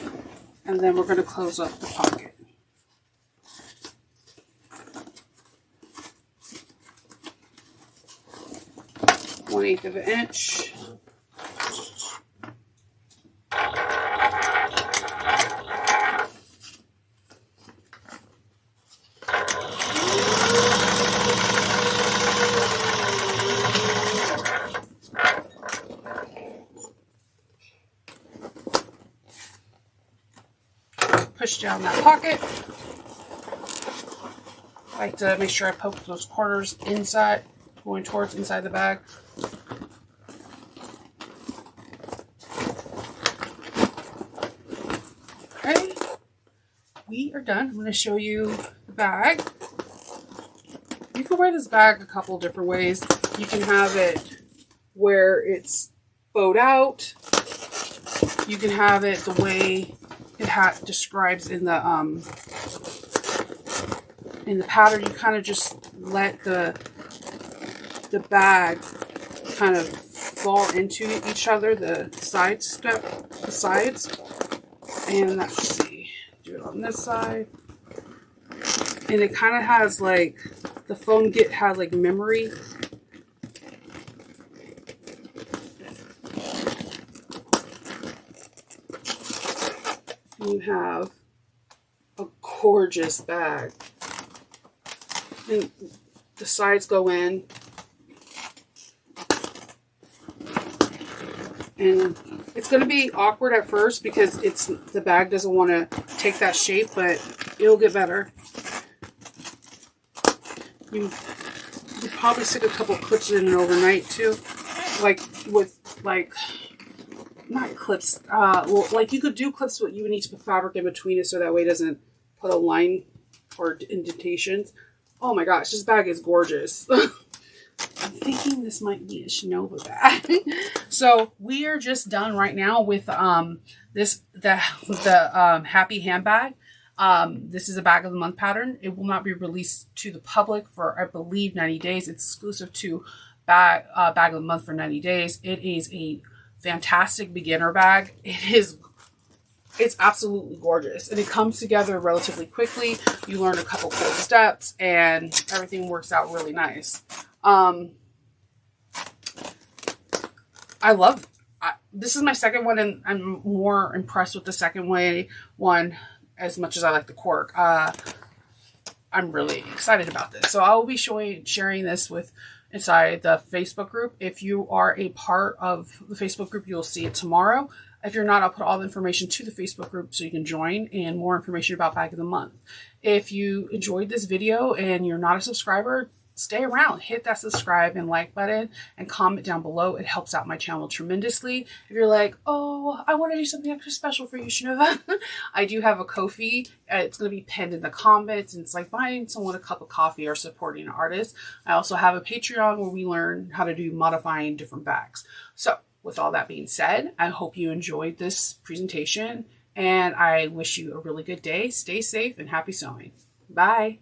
And then we're going to close up the pocket. One-eighth of an inch. Push down that pocket. I like to make sure I poke those corners inside, going towards inside the bag. Okay, we are done. I'm going to show you the bag. You can wear this bag a couple different ways. You can have it where it's bowed out. You can have it the way it describes in the pattern. You kind of just let the bag kind of fall into each other, the sides. And let's see, do it on this side. And it kind of has like the foam has like memory. You have a gorgeous bag. And the sides go in. And it's going to be awkward at first because the bag doesn't want to take that shape, but it'll get better. You could probably stick a couple clips in it overnight too. Not clips, well, like you could do clips, but you would need to put fabric in between it so that way it doesn't put a line or indentations. Oh my gosh, this bag is gorgeous. I'm thinking this might be a Shinova bag. So we are just done right now with the Happy Handbag. This is a bag of the month pattern. It will not be released to the public for, I believe, 90 days. It's exclusive to bag of the month for 90 days. It is a fantastic beginner bag. It's absolutely gorgeous, and it comes together relatively quickly. You learn a couple cool steps and everything works out really nice. I love this is my second one, and I'm more impressed with the second one as much as I like the cork. I'm really excited about this. So I will be sharing this inside the Facebook group. If you are a part of the Facebook group, you'll see it tomorrow. If you're not, I'll put all the information to the Facebook group so you can join, and more information about Bag of the Month. If you enjoyed this video and you're not a subscriber, stay around, hit that subscribe and like button and comment down below. It helps out my channel tremendously. If you're like, oh, I want to do something extra special for you, Shinova, I do have a Ko-fi. It's going to be pinned in the comments, and it's like buying someone a cup of coffee or supporting an artist. I also have a Patreon where we learn how to do modifying different bags. So with all that being said, I hope you enjoyed this presentation, and I wish you a really good day. Stay safe and happy sewing. Bye.